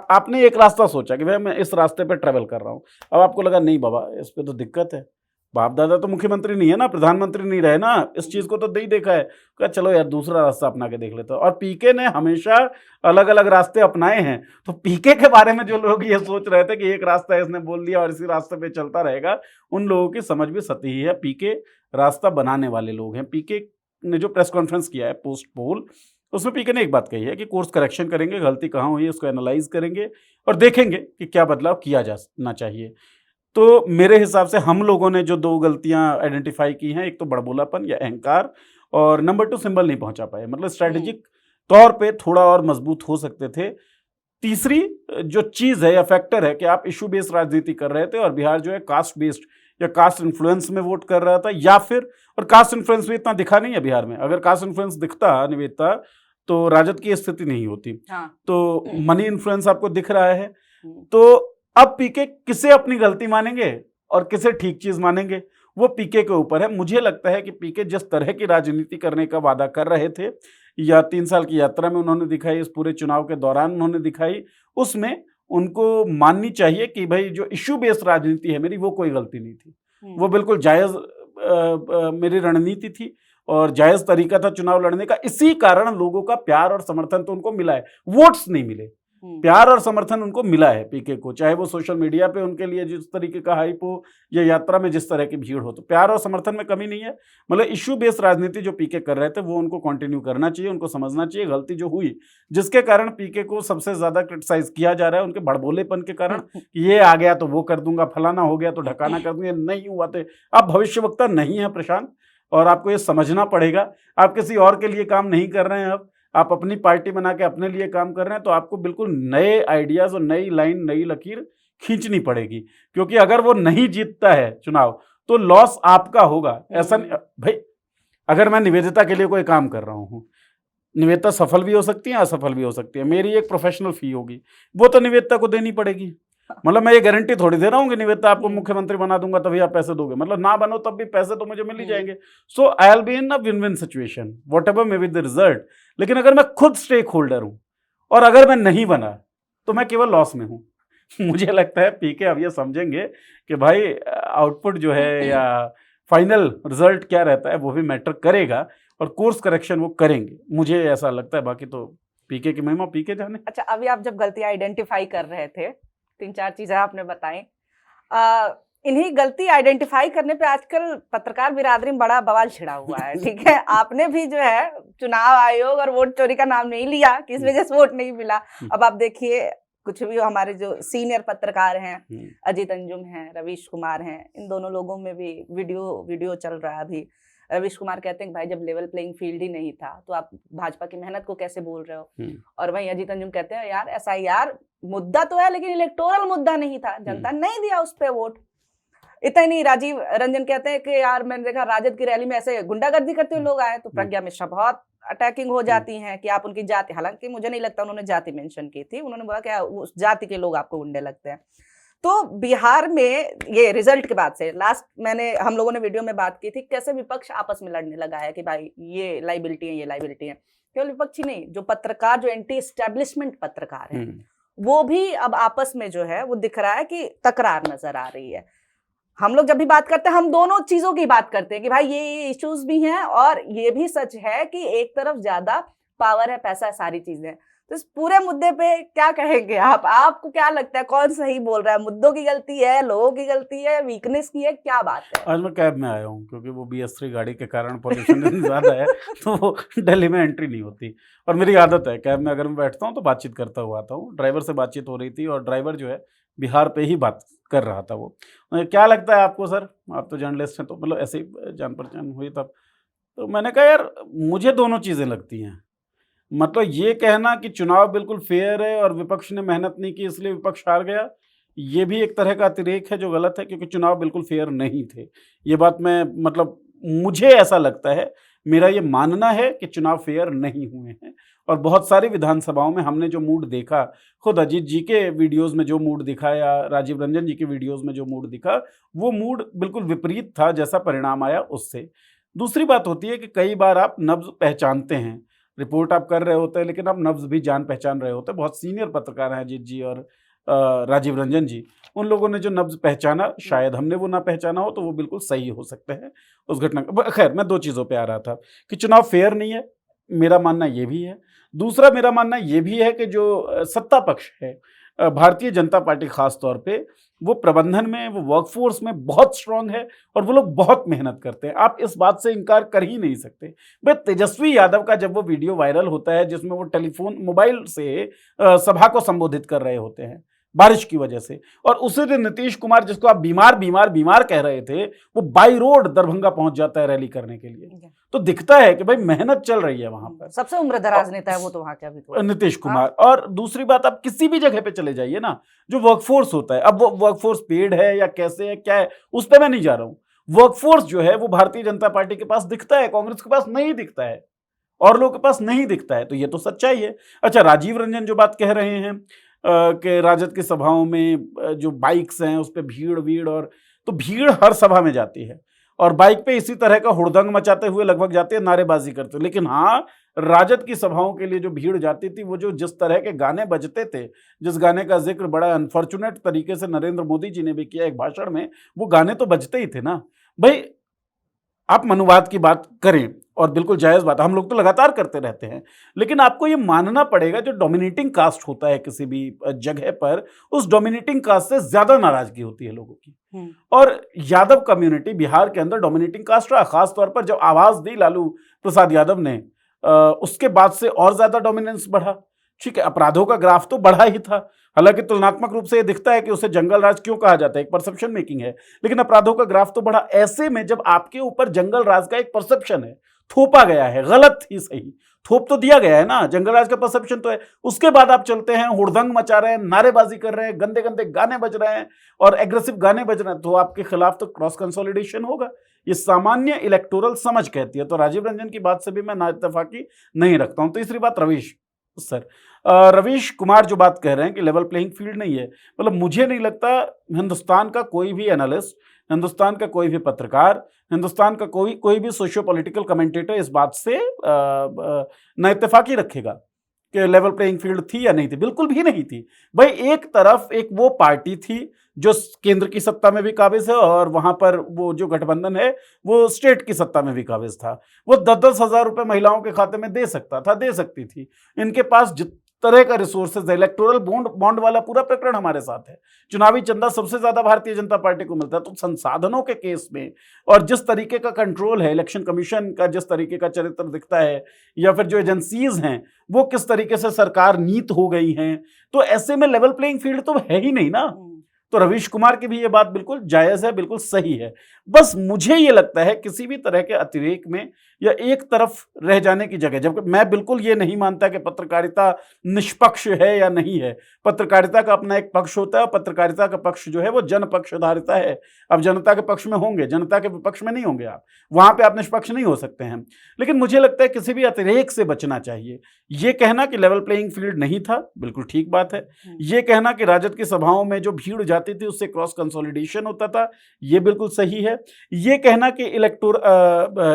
आपने एक रास्ता सोचा कि भाई मैं इस रास्ते पे ट्रेवल कर रहा हूँ, अब आपको लगा नहीं बाबा इस पे तो दिक्कत है, बाप दादा तो मुख्यमंत्री नहीं है ना, प्रधानमंत्री नहीं रहे ना, इस चीज को तो नहीं देखा है, कहा चलो यार दूसरा रास्ता अपना के देख लेते हो। और पीके ने हमेशा अलग अलग रास्ते अपनाए हैं। तो पीके के बारे में जो लोग ये सोच रहे थे कि एक रास्ता इसने बोल दिया और इसी रास्ते पे चलता रहेगा, उन लोगों की समझ भी सतही है। पीके रास्ता बनाने वाले लोग हैं। पीके ने जो प्रेस कॉन्फ्रेंस किया है पोस्ट पोल, उसमें पीके ने एक बात कही है कि कोर्स करेक्शन करेंगे, गलती कहाँ हुई है उसको एनालाइज करेंगे और देखेंगे कि क्या बदलाव किया जाना चाहिए। तो मेरे हिसाब से हम लोगों ने जो 2 गलतियां आइडेंटिफाई की हैं, एक तो बड़बोलापन या अहंकार, और नंबर 2 सिंबल नहीं पहुंचा पाए, मतलब स्ट्रेटेजिक तौर पे थोड़ा और मजबूत हो सकते थे। तीसरी जो चीज है या फैक्टर है कि आप इशू बेस्ड राजनीति कर रहे थे और बिहार जो है कास्ट बेस्ड या कास्ट इन्फ्लुएंस में वोट कर रहा था, या फिर, और कास्ट इन्फ्लुएंस भी इतना दिखा नहीं है बिहार में। अगर कास्ट इन्फ्लुएंस दिखता निवेदिता तो राजद की स्थिति नहीं होती। हाँ। तो मनी इन्फ्लुएंस आपको दिख रहा है। तो अब पीके किसे अपनी गलती मानेंगे और किसे ठीक चीज मानेंगे, वो पीके के ऊपर है। मुझे लगता है कि पीके जिस तरह की राजनीति करने का वादा कर रहे थे या 3 साल की यात्रा में उन्होंने दिखाई, इस पूरे चुनाव के दौरान उन्होंने दिखाई, उसमें उनको माननी चाहिए कि भाई जो इश्यू बेस्ड राजनीति है मेरी, वो कोई गलती नहीं थी, वो बिल्कुल जायज मेरी रणनीति थी और जायज तरीका था चुनाव लड़ने का। इसी कारण लोगों का प्यार और समर्थन तो उनको मिला है, वोट्स नहीं मिले, प्यार और समर्थन उनको मिला है पीके को, चाहे वो सोशल मीडिया पे उनके लिए जिस तरीके का हाइप हो या यात्रा में जिस तरह की भीड़ हो। तो प्यार और समर्थन में कमी नहीं है। मतलब इश्यू बेस्ड राजनीति जो पीके कर रहे थे वो उनको कंटिन्यू करना चाहिए, उनको समझना चाहिए गलती जो हुई, जिसके कारण पीके को सबसे ज्यादा क्रिटिसाइज किया जा रहा है उनके बड़बोलेपन के कारण। ये आ गया तो वो कर दूंगा, फलाना हो गया तो ढकाना कर दूंगा, नहीं हुआ तो। आप भविष्यवक्ता नहीं है प्रशांत, और आपको ये समझना पड़ेगा। आप किसी और के लिए काम नहीं कर रहे हैं, अब आप अपनी पार्टी बना के अपने लिए काम कर रहे हैं, तो आपको बिल्कुल नए आइडियाज और नई लाइन, नई लकीर खींचनी पड़ेगी। क्योंकि अगर वो नहीं जीतता है चुनाव तो लॉस आपका होगा। ऐसा नहीं भाई, अगर मैं निवेदिता के लिए कोई काम कर रहा हूँ, निवेदिता सफल भी हो सकती है, असफल भी हो सकती है, मेरी एक प्रोफेशनल फी होगी, वो तो निवेदिता को देनी पड़ेगी। मतलब मैं ये गारंटी थोड़ी दे रहा हूँ कि निवेदिता आपको मुख्यमंत्री बना दूंगा तभी आप पैसे दोगे, मतलब ना बनो तब भी पैसे तो मुझे मिल ही जाएंगे। So I will be in a win win situation whatever may be the result. लेकिन अगर मैं खुद स्टेक होल्डर हूं और अगर मैं नहीं बना तो मैं केवल लॉस में हूं। मुझे लगता है पीके अब ये समझेंगे कि भाई आउटपुट जो है या फाइनल रिजल्ट क्या रहता है वो भी मैटर करेगा, और कोर्स करेक्शन वो करेंगे, मुझे ऐसा लगता है। बाकी तो पीके की महिमा पीके जाने। अच्छा, अभी आप जब गलतियां आइडेंटिफाई कर रहे थे, 3-4 चीजें आपने बताई, इन्हीं गलती आइडेंटिफाई करने पे आजकल पत्रकार बिरादरी में बड़ा बवाल छिड़ा हुआ है। ठीक है, आपने भी जो है चुनाव आयोग और वोट चोरी का नाम नहीं लिया, किस वजह से वोट नहीं मिला। अब आप देखिए, कुछ भी हमारे जो सीनियर पत्रकार हैं, अजीत अंजुम हैं, रवीश कुमार हैं, इन दोनों लोगों में भी वीडियो चल रहा है अभी। रवीश कुमार कहते हैं कि भाई जब लेवल प्लेइंग फील्ड ही नहीं था तो आप भाजपा की मेहनत को कैसे बोल रहे हो। और वहीं अजीत अंजुम कहते हैं यार SIR मुद्दा तो है लेकिन इलेक्टोरल मुद्दा नहीं था, जनता नहीं दिया उस पर वोट। इतना ही नहीं, राजीव रंजन कहते हैं कि यार मैंने देखा राजद की रैली में ऐसे गुंडागर्दी करते हुए लोग आए, तो प्रज्ञा मिश्रा बहुत अटैकिंग हो जाती हैं कि आप उनकी जाति, हालांकि मुझे नहीं लगता उन्होंने जाति मेंशन की थी, उन्होंने बोला कि उस जाति के लोग आपको गुंडे लगते हैं। तो बिहार में ये रिजल्ट के बाद से लास्ट हम लोगों ने वीडियो में बात की थी कैसे विपक्ष आपस में लड़ने लगा है कि भाई ये लाइबिलिटी है, ये लाइबिलिटी है। केवल विपक्षी नहीं, जो पत्रकार, जो एंटी एस्टेब्लिशमेंट पत्रकार है, वो भी अब आपस में जो है वो दिख रहा है कि तकरार नजर आ रही है। हम लोग जब भी बात करते हैं हम दोनों चीजों की बात करते हैं कि भाई ये इश्यूज भी हैं, और ये भी सच है कि एक तरफ ज्यादा पावर है, पैसा है, सारी चीजें। तो इस पूरे मुद्दे पे क्या कहेंगे आप? आपको क्या लगता है कौन सही बोल रहा है? मुद्दों की गलती है, लोगों की गलती है, वीकनेस की है, क्या बात है? आज मैं कैब में आया हूँ क्योंकि वो BS3 गाड़ी के कारण पॉल्यूशन इतनी ज़्यादा है तो वो दिल्ली में एंट्री नहीं होती। और मेरी आदत है कैब में अगर मैं बैठता हूँ तो बातचीत करता हुआ आता हूँ। ड्राइवर से बातचीत हो रही थी और ड्राइवर जो है बिहार पे ही बात कर रहा था। वो क्या लगता है आपको सर, आप तो जर्नलिस्ट हैं, तो मतलब ऐसे ही जान पहचान हुई तब। तो मैंने कहा यार मुझे दोनों चीज़ें लगती हैं। मतलब ये कहना कि चुनाव बिल्कुल फेयर है और विपक्ष ने मेहनत नहीं की इसलिए विपक्ष हार गया, ये भी एक तरह का अतिरेक है जो गलत है, क्योंकि चुनाव बिल्कुल फेयर नहीं थे। ये बात मैं मतलब मुझे ऐसा लगता है, मेरा ये मानना है कि चुनाव फेयर नहीं हुए हैं। और बहुत सारी विधानसभाओं में हमने जो मूड देखा, खुद अजीत जी के वीडियोज़ में जो मूड दिखा या राजीव रंजन जी के वीडियोज़ में जो मूड दिखा, वो मूड बिल्कुल विपरीत था जैसा परिणाम आया उससे। दूसरी बात होती है कि कई बार आप नब्ज़ पहचानते हैं, रिपोर्ट आप कर रहे होते हैं लेकिन आप नब्ज़ भी जान पहचान रहे होते हैं। बहुत सीनियर पत्रकार हैं अजीत जी और राजीव रंजन जी, उन लोगों ने जो नब्ज़ पहचाना, शायद हमने वो ना पहचाना हो, तो वो बिल्कुल सही हो सकते हैं उस घटना का। खैर मैं 2 चीज़ों पे आ रहा था कि चुनाव फेयर नहीं है, मेरा मानना ये भी है। दूसरा मेरा मानना ये भी है कि जो सत्ता पक्ष है, भारतीय जनता पार्टी ख़ास तौर पे, वो प्रबंधन में, वो वर्कफ़ोर्स में बहुत स्ट्रॉन्ग है और वो लोग बहुत मेहनत करते हैं। आप इस बात से इनकार कर ही नहीं सकते। भाई तेजस्वी यादव का जब वो वीडियो वायरल होता है जिसमें वो मोबाइल से सभा को संबोधित कर रहे होते हैं बारिश की वजह से, और उसी दिन नीतीश कुमार, जिसको आप बीमार कह रहे थे, वो बाई रोड दरभंगा पहुंच जाता है रैली करने के लिए। तो दिखता है कि भाई मेहनत चल रही है वहां पर। सबसे उम्रदराज नेता है वो तो वहां के अभी तो नीतीश कुमार। और दूसरी बात, आप किसी भी जगह पे चले जाइए ना, जो वर्कफोर्स होता है, अब वो वर्कफोर्स पेड है या कैसे है, क्या है, उस पर मैं नहीं जा रहा हूं। वर्कफोर्स जो है वो भारतीय जनता पार्टी के पास दिखता है, कांग्रेस के पास नहीं दिखता है और लोगों के पास नहीं दिखता है, तो ये तो सच्चाई है। अच्छा, राजीव रंजन जो बात कह रहे हैं कि राजद की सभाओं में जो बाइक्स हैं उस पर भीड़, और तो भीड़ हर सभा में जाती है और बाइक पे इसी तरह का हुड़दंग मचाते हुए लगभग जाते हैं, नारेबाजी करते हैं। लेकिन हाँ, राजद की सभाओं के लिए जो भीड़ जाती थी, वो जो जिस तरह के गाने बजते थे, जिस गाने का जिक्र बड़ा अनफॉर्चुनेट तरीके से नरेंद्र मोदी जी ने भी किया एक भाषण में, वो गाने तो बजते ही थे ना भाई। आप मनुवाद की बात करें और बिल्कुल जायज़ बात, हम लोग तो लगातार करते रहते हैं, लेकिन आपको ये मानना पड़ेगा जो डोमिनेटिंग कास्ट होता है किसी भी जगह पर, उस डोमिनेटिंग कास्ट से ज़्यादा नाराज़गी होती है लोगों की। और यादव कम्युनिटी बिहार के अंदर डोमिनेटिंग कास्ट रहा, खासतौर पर जब आवाज़ दी लालू प्रसाद यादव ने, उसके बाद से और ज़्यादा डोमिनेंस बढ़ा। ठीक है, अपराधों का ग्राफ तो बढ़ा ही था, हालांकि तुलनात्मक रूप से ये दिखता है कि उसे जंगल राज क्यों कहा जाता है, एक परसेप्शन मेकिंग है, लेकिन अपराधों का ग्राफ तो बढ़ा। ऐसे में जब आपके ऊपर जंगल राज का एक परसेप्शन है, थोपा गया है, गलत ही सही, थोप तो दिया गया है ना, जंगल राज का परसेप्शन तो है, उसके बाद आप चलते हैं, हुड़दंग मचा रहे हैं, नारेबाजी कर रहे हैं, गंदे गंदे गाने बज रहे हैं और एग्रेसिव गाने बज रहे हैं, तो आपके खिलाफ तो क्रॉस कंसोलिडेशन होगा। ये सामान्य इलेक्टोरल समझ कहती है। तो राजीव रंजन की बात से भी मैं नाइत्तेफाकी नहीं रखता हूं। तीसरी बात, रवीश सर, रवीश कुमार जो बात कह रहे हैं कि लेवल प्लेइंग फील्ड नहीं है, मतलब मुझे नहीं लगता हिंदुस्तान का कोई भी एनालिस्ट, हिंदुस्तान का कोई भी पत्रकार, हिंदुस्तान का कोई भी सोशियो पॉलिटिकल कमेंटेटर इस बात से नाइत्तेफाकी रखेगा कि लेवल प्लेइंग फील्ड थी या नहीं थी। बिल्कुल भी नहीं थी भाई। एक तरफ एक वो पार्टी थी जो केंद्र की सत्ता में भी काबिज है और वहां पर वो जो गठबंधन है वो स्टेट की सत्ता में भी काबिज था। वो 10-10 हज़ार रुपए महिलाओं के खाते में दे सकता था, दे सकती थी। इनके पास जिस तरह का रिसोर्सेज है, इलेक्टोरल बॉन्ड वाला पूरा प्रकरण हमारे साथ है, चुनावी चंदा सबसे ज्यादा भारतीय जनता पार्टी को मिलता है। तो संसाधनों के केस में और जिस तरीके का कंट्रोल है, इलेक्शन कमीशन का जिस तरीके का चरित्र दिखता है, या फिर जो एजेंसीज हैं वो किस तरीके से सरकार नीत हो गई हैं, तो ऐसे में लेवल प्लेइंग फील्ड तो है ही नहीं ना। तो रवीश कुमार की भी ये बात बिल्कुल जायज़ है, बिल्कुल सही है। बस मुझे ये लगता है किसी भी तरह के अतिरेक में या एक तरफ रह जाने की जगह, जबकि मैं बिल्कुल ये नहीं मानता कि पत्रकारिता निष्पक्ष है या नहीं है। पत्रकारिता का अपना एक पक्ष होता है और पत्रकारिता का पक्ष जो है वो जनपक्षधारिता है। अब जनता के पक्ष में होंगे, जनता के विपक्ष में नहीं होंगे आप, वहाँ पे आप निष्पक्ष नहीं हो सकते हैं। लेकिन मुझे लगता है किसी भी अतिरेक से बचना चाहिए। ये कहना कि लेवल प्लेइंग फील्ड नहीं था, बिल्कुल ठीक बात है। ये कहना कि राजद की सभाओं में जो भीड़ जाती थी उससे क्रॉस कंसोलिडेशन होता था, ये बिल्कुल सही है। ये कहना कि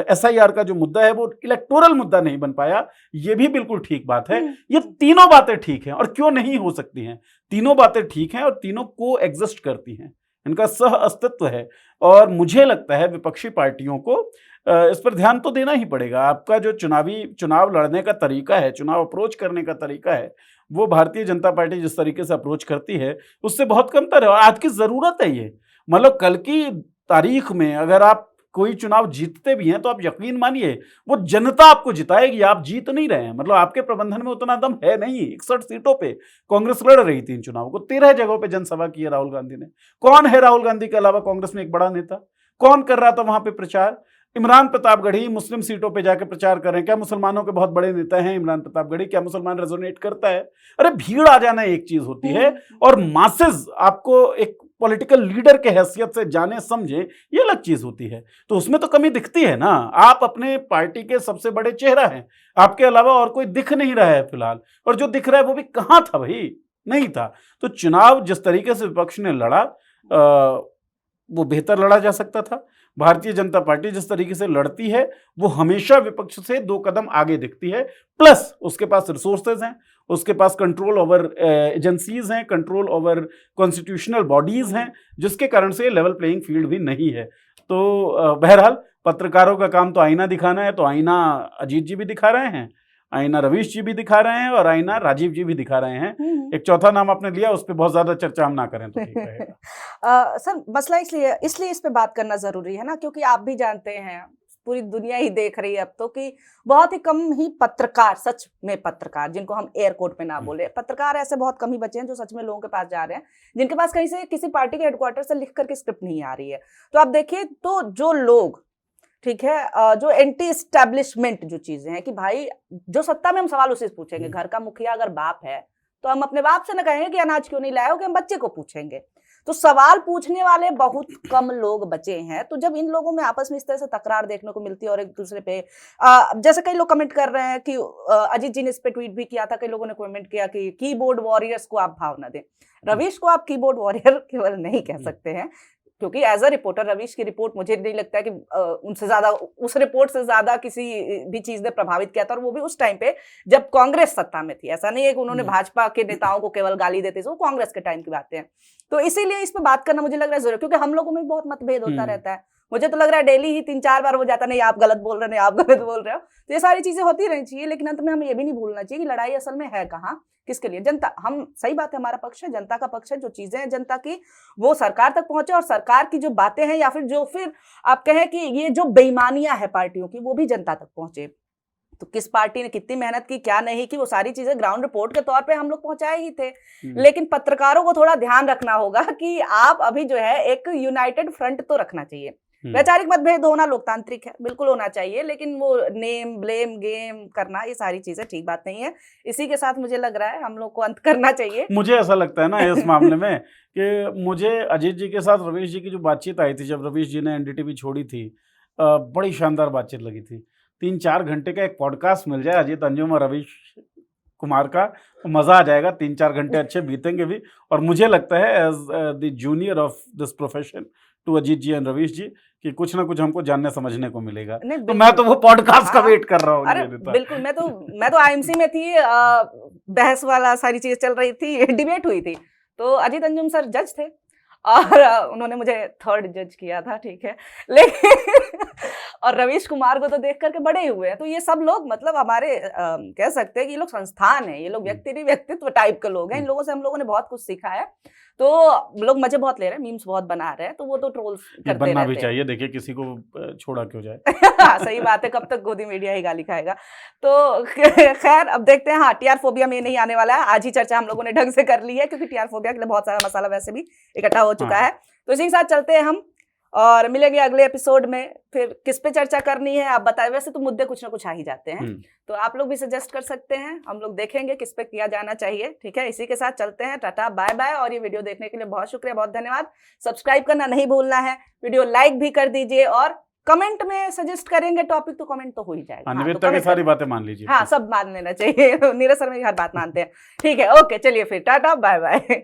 एसआईआर का जो मुद्दा है वो इलेक्टोरल मुद्दा नहीं बन पाया, ये भी बिल्कुल ठीक बात है। ये तीनों बातें ठीक हैं और क्यों नहीं हो सकती हैं। तीनों बातें ठीक हैं और तीनों को एग्जिस्ट करती हैं, इनका सह अस्तित्व है। और मुझे लगता है विपक्षी पार्टियों को इस पर ध्यान तो देना ही पड़ेगा। आपका जो चुनाव लड़ने का तरीका है, चुनाव अप्रोच करने का तरीका है, वो भारतीय जनता पार्टी जिस तरीके से अप्रोच करती है उससे बहुत कमतर है। और आज की जरूरत है ये, मतलब कल की तारीख में अगर आप कोई चुनाव जीतते भी हैं तो आप यकीन मानिए वो जनता आपको जिताएगी, आप जीत नहीं रहे हैं। मतलब आपके प्रबंधन में उतना दम है नहीं। 61 सीटों पे कांग्रेस लड़ रही थी इन चुनावों को, 13 जगहों पे जनसभा की है राहुल गांधी ने। कौन है राहुल गांधी के अलावा कांग्रेस में एक बड़ा नेता? कौन कर रहा था वहां पे प्रचार? इमरान प्रतापगढ़ी मुस्लिम सीटों पे जाके प्रचार कर रहे हैं। क्या मुसलमानों के बहुत बड़े नेता हैं इमरान प्रतापगढ़ी? क्या मुसलमान रेजोनेट करता है? अरे भीड़ आ जाना एक चीज होती है और मासेस आपको एक पॉलिटिकल लीडर के हैसियत से जाने समझे, ये अलग चीज होती है। तो उसमें तो कमी दिखती है ना। आप अपने पार्टी के सबसे बड़े चेहरा हैं, आपके अलावा और कोई दिख नहीं रहा है फिलहाल, और जो दिख रहा है वो भी कहाँ था भाई? नहीं था। तो चुनाव जिस तरीके से विपक्ष ने लड़ा वो बेहतर लड़ा जा सकता था। भारतीय जनता पार्टी जिस तरीके से लड़ती है वो हमेशा विपक्ष से 2 कदम आगे दिखती है। प्लस उसके पास रिसोर्सेज हैं, उसके पास कंट्रोल ओवर एजेंसीज हैं, कंट्रोल ओवर कॉन्स्टिट्यूशनल बॉडीज हैं, जिसके कारण से लेवल प्लेइंग फील्ड भी नहीं है। तो बहरहाल पत्रकारों का काम तो आईना दिखाना है, तो आईना अजीत जी भी दिखा रहे हैं, आईना रवीश जी भी दिखा रहे हैं और आईना राजीव जी भी दिखा रहे हैं। एक चौथा नाम आपने लिया, उस पर बहुत ज्यादा चर्चा हम ना करें तो ठीक रहेगा। सर मसला इसलिए इस पे बात करना जरूरी है ना, क्योंकि आप भी जानते हैं, पूरी दुनिया ही देख रही है अब तो, कि बहुत ही कम ही पत्रकार, सच में पत्रकार जिनको हम एयर कोर्ट में ना बोले, पत्रकार ऐसे बहुत कम ही बचे हैं जो सच में लोगों के पास जा रहे हैं, जिनके पास कहीं से किसी पार्टी के हेडक्वार्टर से लिख करके स्क्रिप्ट नहीं आ रही है। तो आप देखिए, तो जो लोग, ठीक है, जो एंटी एस्टैब्लिशमेंट जो चीजें हैं कि भाई जो सत्ता में हम सवाल उसे पूछेंगे। घर का मुखिया अगर बाप है तो हम अपने बाप से न कहेंगे कि अनाज क्यों नहीं लाए हो, कि हम बच्चे को पूछेंगे। तो सवाल पूछने वाले बहुत कम लोग बचे हैं। तो जब इन लोगों में आपस में इस तरह से तकरार देखने को मिलती है और एक दूसरे पे जैसे कई लोग कमेंट कर रहे हैं कि अजीत जी ने इस पे ट्वीट भी किया था, कई लोगों ने कमेंट किया कि कीबोर्ड वॉरियर्स को आप भाव न दें। रवीश को आप कीबोर्ड वॉरियर केवल नहीं कह सकते हैं, क्योंकि एज अ रिपोर्टर रवीश की रिपोर्ट मुझे नहीं लगता है कि उनसे ज्यादा, उस रिपोर्ट से ज्यादा किसी भी चीज ने प्रभावित किया था, और वो भी उस टाइम पे जब कांग्रेस सत्ता में थी। ऐसा नहीं है कि उन्होंने भाजपा के नेताओं को केवल गाली देते थे, वो कांग्रेस के टाइम की बातें हैं। तो इसीलिए इस पे बात करना मुझे लग रहा है जरूरी, क्योंकि हम लोगों में बहुत मतभेद होता रहता है। मुझे तो लग रहा है डेली ही 3-4 बार हो जाता, नहीं आप गलत बोल रहे, नहीं आप गलत बोल रहे हो। तो ये सारी चीजें होती रहनी चाहिए, लेकिन अंत में हमें ये भी नहीं भूलना चाहिए कि लड़ाई असल में है कहाँ, किसके लिए? जनता। हम, सही बात है, हमारा पक्ष है, जनता का पक्ष है। जो चीजें हैं जनता की वो सरकार तक पहुंचे, और सरकार की जो बातें हैं या फिर आप कहें कि ये जो बेईमानियां है पार्टियों की, वो भी जनता तक पहुंचे। तो किस पार्टी ने कितनी मेहनत की, क्या नहीं की, वो सारी चीजें ग्राउंड रिपोर्ट के तौर पे हम लोग पहुंचाए ही थे। लेकिन पत्रकारों को थोड़ा ध्यान रखना होगा कि आप अभी जो है एक यूनाइटेड फ्रंट तो रखना चाहिए। वैचारिक मतभेद होना लोकतांत्रिक है, बिल्कुल होना चाहिए, लेकिन वो नेम ब्लेम गेम करना, ये सारी चीजें ठीक बात नहीं है। इसी के साथ मुझे लग रहा है हम लोग को अंत करना चाहिए। मुझे ऐसा लगता है ना इस मामले में कि मुझे अजीत जी के साथ रवीश जी की जो बातचीत आई थी, जब रवीश जी ने एनडीटीवी छोड़ी थी, बड़ी शानदार बातचीत लगी थी। 3-4 घंटे का एक पॉडकास्ट मिल जाए अजीत अंजुम और रवीश कुमार का, तो मजा आ जाएगा। 3-4 घंटे अच्छे बीतेंगे भी। और मुझे लगता है as the junior of this profession to Ajit ji and Ravish ji कि कुछ ना कुछ हमको जानने समझने को मिलेगा। तो मैं तो वो पॉडकास्ट का वेट कर रहा हूँ। अरे बिल्कुल, मैं तो आईएमसी में थी, बहस वाला सारी चीज चल रही थी, डिबेट हुई थी। तो अजीत अंजुम सर जज थे और उन्होंने मुझे 3rd जज किया था, ठीक है। लेकिन और रवीश कुमार को तो देख करके बड़े ही हुए हैं। तो ये सब लोग मतलब हमारे कह सकते हैं कि ये लोग संस्थान है, ये लोग व्यक्ति नहीं व्यक्तित्व टाइप के लोग हैं। इन लोगों से हम लोगों ने बहुत कुछ सीखा है। तो लोग मजे बहुत ले रहे हैं, मीम्स बहुत बना रहे हैं, तो वो तो ट्रोल्स ये करते बनना भी रहते हैं। चाहिए, देखिए किसी को छोड़ा क्यों जाए। हाँ, सही बात है, कब तक गोदी मीडिया ही गाली खाएगा। तो खैर अब देखते हैं। हाँ, टीआर फोबिया में नहीं आने वाला है, आज ही चर्चा हम लोगों ने ढंग से कर ली है, क्योंकि टीआर फोबिया के लिए बहुत सारा मसाला वैसे भी इकट्ठा हो चुका हाँ। है। तो इसी के साथ चलते हैं हम, और मिलेंगे अगले एपिसोड में। फिर किस पे चर्चा करनी है आप बताएं। वैसे तो मुद्दे कुछ ना कुछ आ ही जाते हैं, तो आप लोग भी सजेस्ट कर सकते हैं, हम लोग देखेंगे किस पे किया जाना चाहिए। ठीक है, इसी के साथ चलते हैं, टाटा बाय बाय। और ये वीडियो देखने के लिए बहुत शुक्रिया, बहुत धन्यवाद। सब्सक्राइब करना नहीं भूलना है, वीडियो लाइक भी कर दीजिए, और कमेंट में सजेस्ट करेंगे टॉपिक तो कमेंट तो हो ही जाएगा। हाँ, निवेदिता की सारी बातें मान लीजिए। हाँ, सब मान लेना चाहिए। नीरज सर मेरी हर बात मानते हैं। ठीक है, ओके, चलिए फिर टाटा बाय बाय।